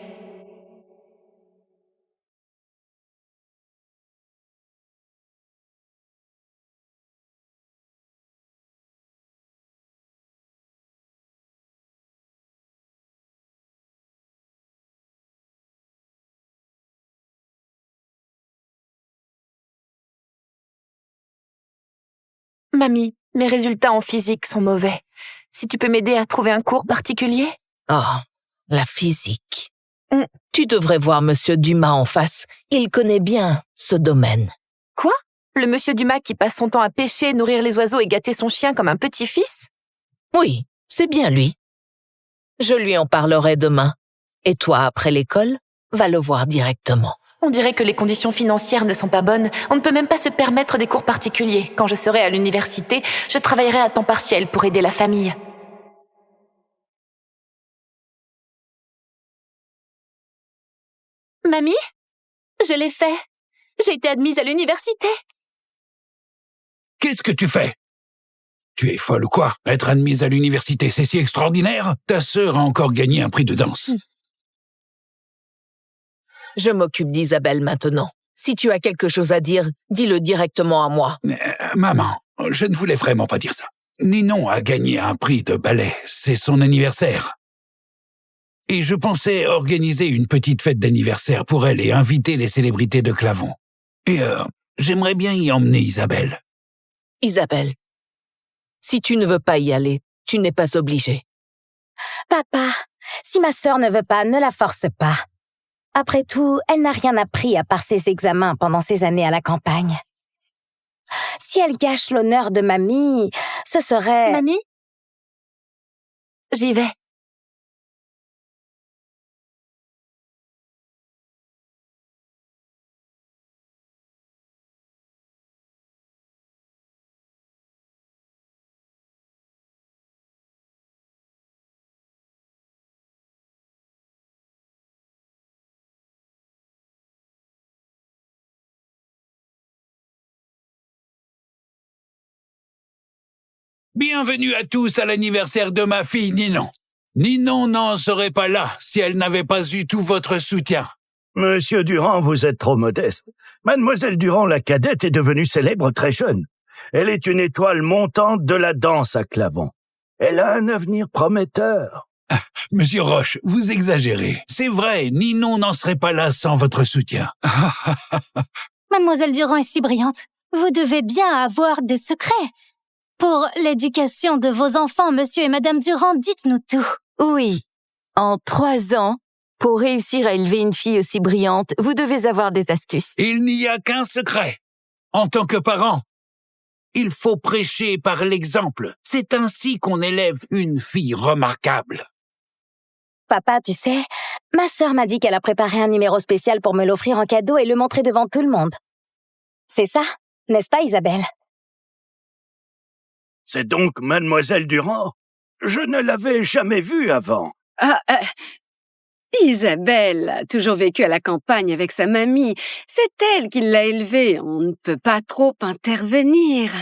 Mamie, mes résultats en physique sont mauvais. Si tu peux m'aider à trouver un cours particulier?
Oh, la physique. Tu devrais voir Monsieur Dumas en face. Il connaît bien ce domaine.
Quoi? Le monsieur Dumas qui passe son temps à pêcher, nourrir les oiseaux et gâter son chien comme un petit-fils?
Oui, c'est bien lui. Je lui en parlerai demain. Et toi, après l'école, va le voir directement.
On dirait que les conditions financières ne sont pas bonnes. On ne peut même pas se permettre des cours particuliers. Quand je serai à l'université, je travaillerai à temps partiel pour aider la famille. Mamie, je l'ai fait. J'ai été admise à l'université.
Qu'est-ce que tu fais? Tu es folle ou quoi? Être admise à l'université, c'est si extraordinaire? Ta sœur a encore gagné un prix de danse.
Je m'occupe d'Isabelle maintenant. Si tu as quelque chose à dire, dis-le directement à moi.
Maman, je ne voulais vraiment pas dire ça. Ninon a gagné un prix de ballet. C'est son anniversaire. Et je pensais organiser une petite fête d'anniversaire pour elle et inviter les célébrités de Clavon. Et j'aimerais bien y emmener Isabelle.
Isabelle, si tu ne veux pas y aller, tu n'es pas obligée.
Papa, si ma sœur ne veut pas, ne la force pas. Après tout, elle n'a rien appris à part ses examens pendant ces années à la campagne. Si elle gâche l'honneur de mamie, ce serait...
Mamie? J'y vais.
Bienvenue à tous à l'anniversaire de ma fille Ninon. Ninon n'en serait pas là si elle n'avait pas eu tout votre soutien.
Monsieur Durand, vous êtes trop modeste. Mademoiselle Durand, la cadette, est devenue célèbre très jeune. Elle est une étoile montante de la danse à Clavon. Elle a un avenir prometteur.
Monsieur Roche, vous exagérez. C'est vrai, Ninon n'en serait pas là sans votre soutien.
Mademoiselle Durand est si brillante. Vous devez bien avoir des secrets. Pour l'éducation de vos enfants, monsieur et madame Durand, dites-nous tout.
Oui. En 3 ans, pour réussir à élever une fille aussi brillante, vous devez avoir des astuces.
Il n'y a qu'un secret. En tant que parent, il faut prêcher par l'exemple. C'est ainsi qu'on élève une fille remarquable.
Papa, tu sais, ma sœur m'a dit qu'elle a préparé un numéro spécial pour me l'offrir en cadeau et le montrer devant tout le monde. C'est ça, n'est-ce pas, Isabelle?
C'est donc Mademoiselle Durand? Je ne l'avais jamais vue avant.
Isabelle a toujours vécu à la campagne avec sa mamie. C'est elle qui l'a élevée. On ne peut pas trop intervenir.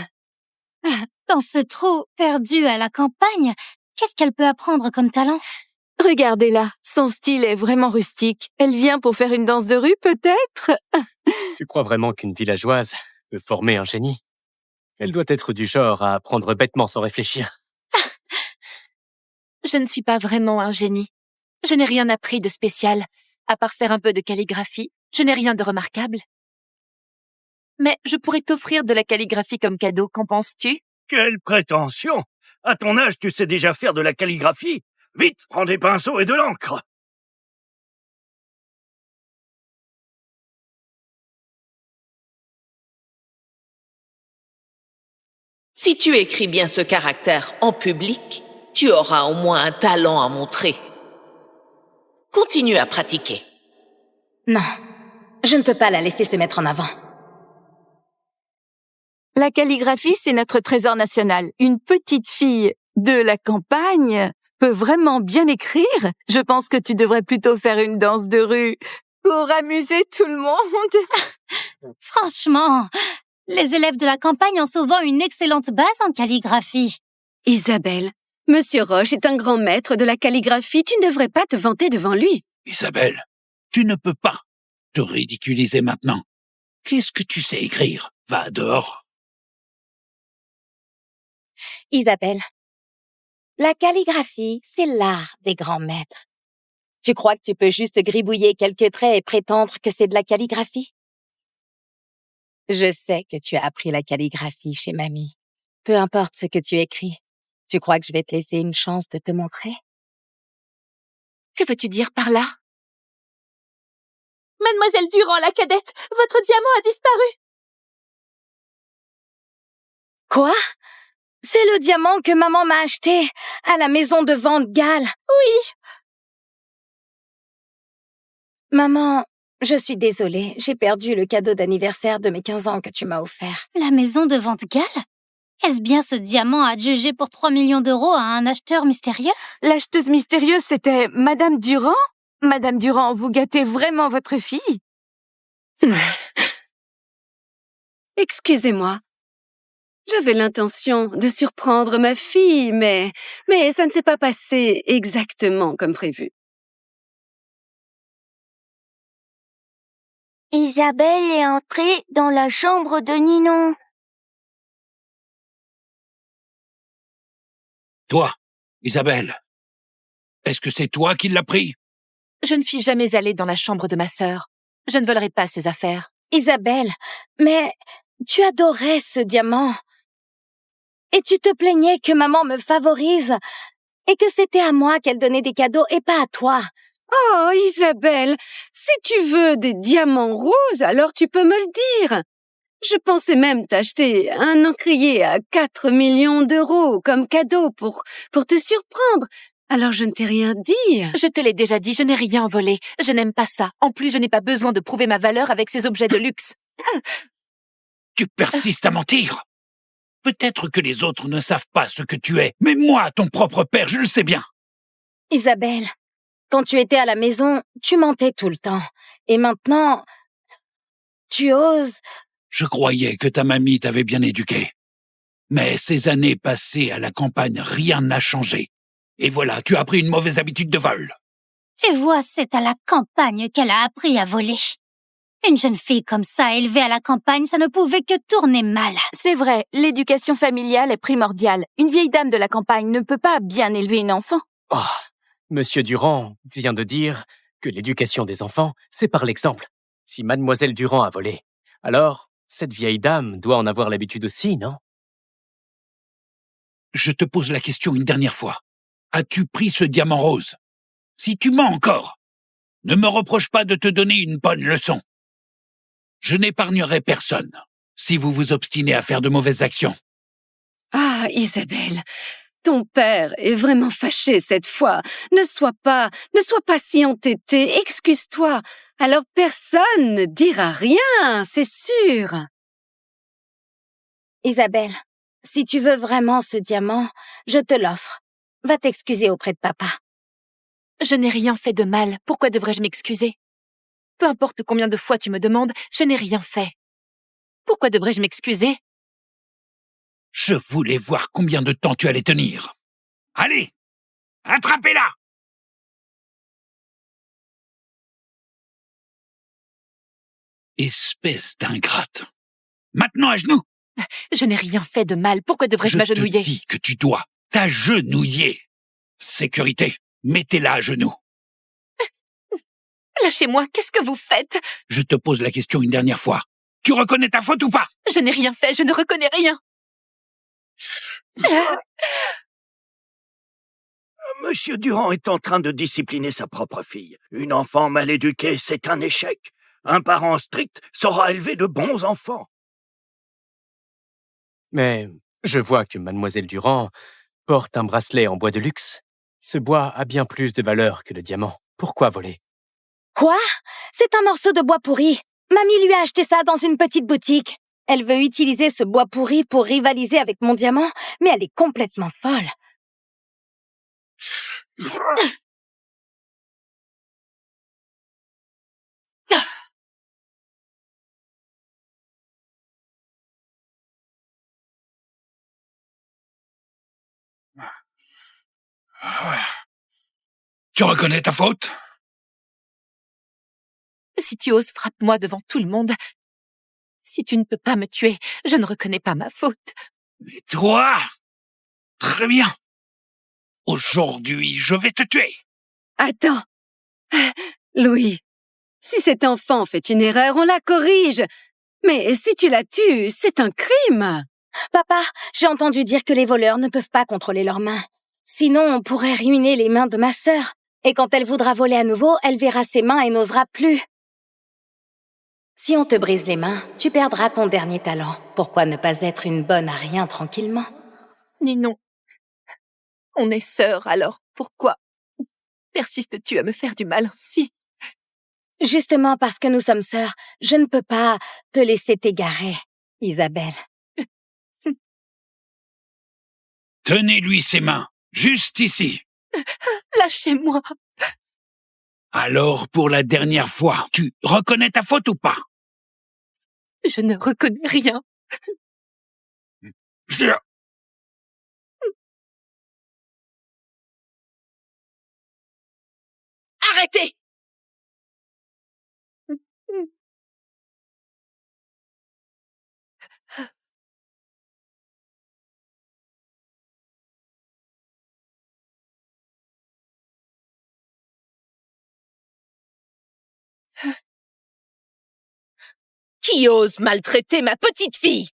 Dans ce trou perdu à la campagne, qu'est-ce qu'elle peut apprendre comme talent?
Regardez-la, son style est vraiment rustique. Elle vient pour faire une danse de rue, peut-être?
Tu crois vraiment qu'une villageoise peut former un génie? Elle doit être du genre à apprendre bêtement sans réfléchir.
Je ne suis pas vraiment un génie. Je n'ai rien appris de spécial, à part faire un peu de calligraphie. Je n'ai rien de remarquable. Mais je pourrais t'offrir de la calligraphie comme cadeau, qu'en penses-tu?
Quelle prétention! À ton âge, tu sais déjà faire de la calligraphie? Vite, prends des pinceaux et de l'encre!
Si tu écris bien ce caractère en public, tu auras au moins un talent à montrer. Continue à pratiquer.
Non, je ne peux pas la laisser se mettre en avant.
La calligraphie, c'est notre trésor national. Une petite fille de la campagne peut vraiment bien écrire. Je pense que tu devrais plutôt faire une danse de rue pour amuser tout le monde.
Franchement, les élèves de la campagne ont souvent une excellente base en calligraphie.
Isabelle, Monsieur Roche est un grand maître de la calligraphie. Tu ne devrais pas te vanter devant lui.
Isabelle, tu ne peux pas te ridiculiser maintenant. Qu'est-ce que tu sais écrire? Va dehors.
Isabelle, la calligraphie, c'est l'art des grands maîtres. Tu crois que tu peux juste gribouiller quelques traits et prétendre que c'est de la calligraphie? Je sais que tu as appris la calligraphie chez mamie. Peu importe ce que tu écris. Tu crois que je vais te laisser une chance de te montrer?
Que veux-tu dire par là?
Mademoiselle Durand, la cadette, votre diamant a disparu.
Quoi? C'est le diamant que maman m'a acheté à la maison de vente Gale.
Oui.
Maman, je suis désolée. J'ai perdu le cadeau d'anniversaire de mes 15 ans que tu m'as offert.
La maison de vente Gale? Est-ce bien ce diamant adjugé pour 3 millions d'euros à un acheteur mystérieux?
L'acheteuse mystérieuse, c'était Madame Durand? Madame Durand, vous gâtez vraiment votre fille?
Excusez-moi. J'avais l'intention de surprendre ma fille, mais ça ne s'est pas passé exactement comme prévu.
Isabelle est entrée dans la chambre de Ninon.
Toi, Isabelle, est-ce que c'est toi qui l'as pris?
Je ne suis jamais allée dans la chambre de ma sœur. Je ne volerai pas ses affaires.
Isabelle, mais tu adorais ce diamant. Et tu te plaignais que maman me favorise et que c'était à moi qu'elle donnait des cadeaux et pas à toi.
Oh, Isabelle, si tu veux des diamants roses, alors tu peux me le dire. Je pensais même t'acheter un encrier à 4 millions d'euros comme cadeau pour te surprendre. Alors je ne t'ai rien dit.
Je te l'ai déjà dit, je n'ai rien volé. Je n'aime pas ça. En plus, je n'ai pas besoin de prouver ma valeur avec ces objets de luxe.
Tu persistes à mentir. Peut-être que les autres ne savent pas ce que tu es, mais moi, ton propre père, je le sais bien.
Isabelle, quand tu étais à la maison, tu mentais tout le temps. Et maintenant, tu oses...
Je croyais que ta mamie t'avait bien éduqué. Mais ces années passées à la campagne, rien n'a changé. Et voilà, tu as pris une mauvaise habitude de vol.
Tu vois, c'est à la campagne qu'elle a appris à voler. Une jeune fille comme ça, élevée à la campagne, ça ne pouvait que tourner mal.
C'est vrai, l'éducation familiale est primordiale. Une vieille dame de la campagne ne peut pas bien élever une enfant.
Oh, Monsieur Durand vient de dire que l'éducation des enfants, c'est par l'exemple. Si Mademoiselle Durand a volé, alors cette vieille dame doit en avoir l'habitude aussi, non?
Je te pose la question une dernière fois. As-tu pris ce diamant rose? Si tu mens encore, ne me reproche pas de te donner une bonne leçon. Je n'épargnerai personne si vous vous obstinez à faire de mauvaises actions.
Ah, Isabelle, ton père est vraiment fâché cette fois. Ne sois pas si entêtée, excuse-toi. Alors personne ne dira rien, c'est sûr.
Isabelle, si tu veux vraiment ce diamant, je te l'offre. Va t'excuser auprès de papa.
Je n'ai rien fait de mal. Pourquoi devrais-je m'excuser? Peu importe combien de fois tu me demandes, je n'ai rien fait. Pourquoi devrais-je m'excuser?
Je voulais voir combien de temps tu allais tenir. Allez, attrapez-la! Espèce d'ingrate. Maintenant à genoux!
Je n'ai rien fait de mal. Pourquoi devrais-je m'agenouiller?
Je te dis que tu dois t'agenouiller. Sécurité, mettez-la à genoux.
Lâchez-moi, qu'est-ce que vous faites?
Je te pose la question une dernière fois. Tu reconnais ta faute ou pas?
Je n'ai rien fait, je ne reconnais rien.
Monsieur Durand est en train de discipliner sa propre fille. Une enfant mal éduquée, c'est un échec. Un parent strict saura élever de bons enfants.
Mais je vois que Mademoiselle Durand porte un bracelet en bois de luxe. Ce bois a bien plus de valeur que le diamant. Pourquoi voler?
Quoi? C'est un morceau de bois pourri. Mamie lui a acheté ça dans une petite boutique. Elle veut utiliser ce bois pourri pour rivaliser avec mon diamant, mais elle est complètement folle.
Tu reconnais ta faute?
Si tu oses, frappe-moi devant tout le monde. Si tu ne peux pas me tuer, je ne reconnais pas ma faute.
Et toi? Très bien. Aujourd'hui, je vais te tuer.
Attends. Louis, si cet enfant fait une erreur, on la corrige. Mais si tu la tues, c'est un crime.
Papa, j'ai entendu dire que les voleurs ne peuvent pas contrôler leurs mains. Sinon, on pourrait ruiner les mains de ma sœur. Et quand elle voudra voler à nouveau, elle verra ses mains et n'osera plus. Si on te brise les mains, tu perdras ton dernier talent. Pourquoi ne pas être une bonne à rien tranquillement?
Ninon, on est sœurs, alors pourquoi persistes-tu à me faire du mal ainsi?
Justement parce que nous sommes sœurs, je ne peux pas te laisser t'égarer, Isabelle.
Tenez-lui ses mains, juste ici.
Lâchez-moi.
Alors, pour la dernière fois, tu reconnais ta faute ou pas?
Je ne reconnais rien. Arrêtez!
Qui ose maltraiter ma petite fille?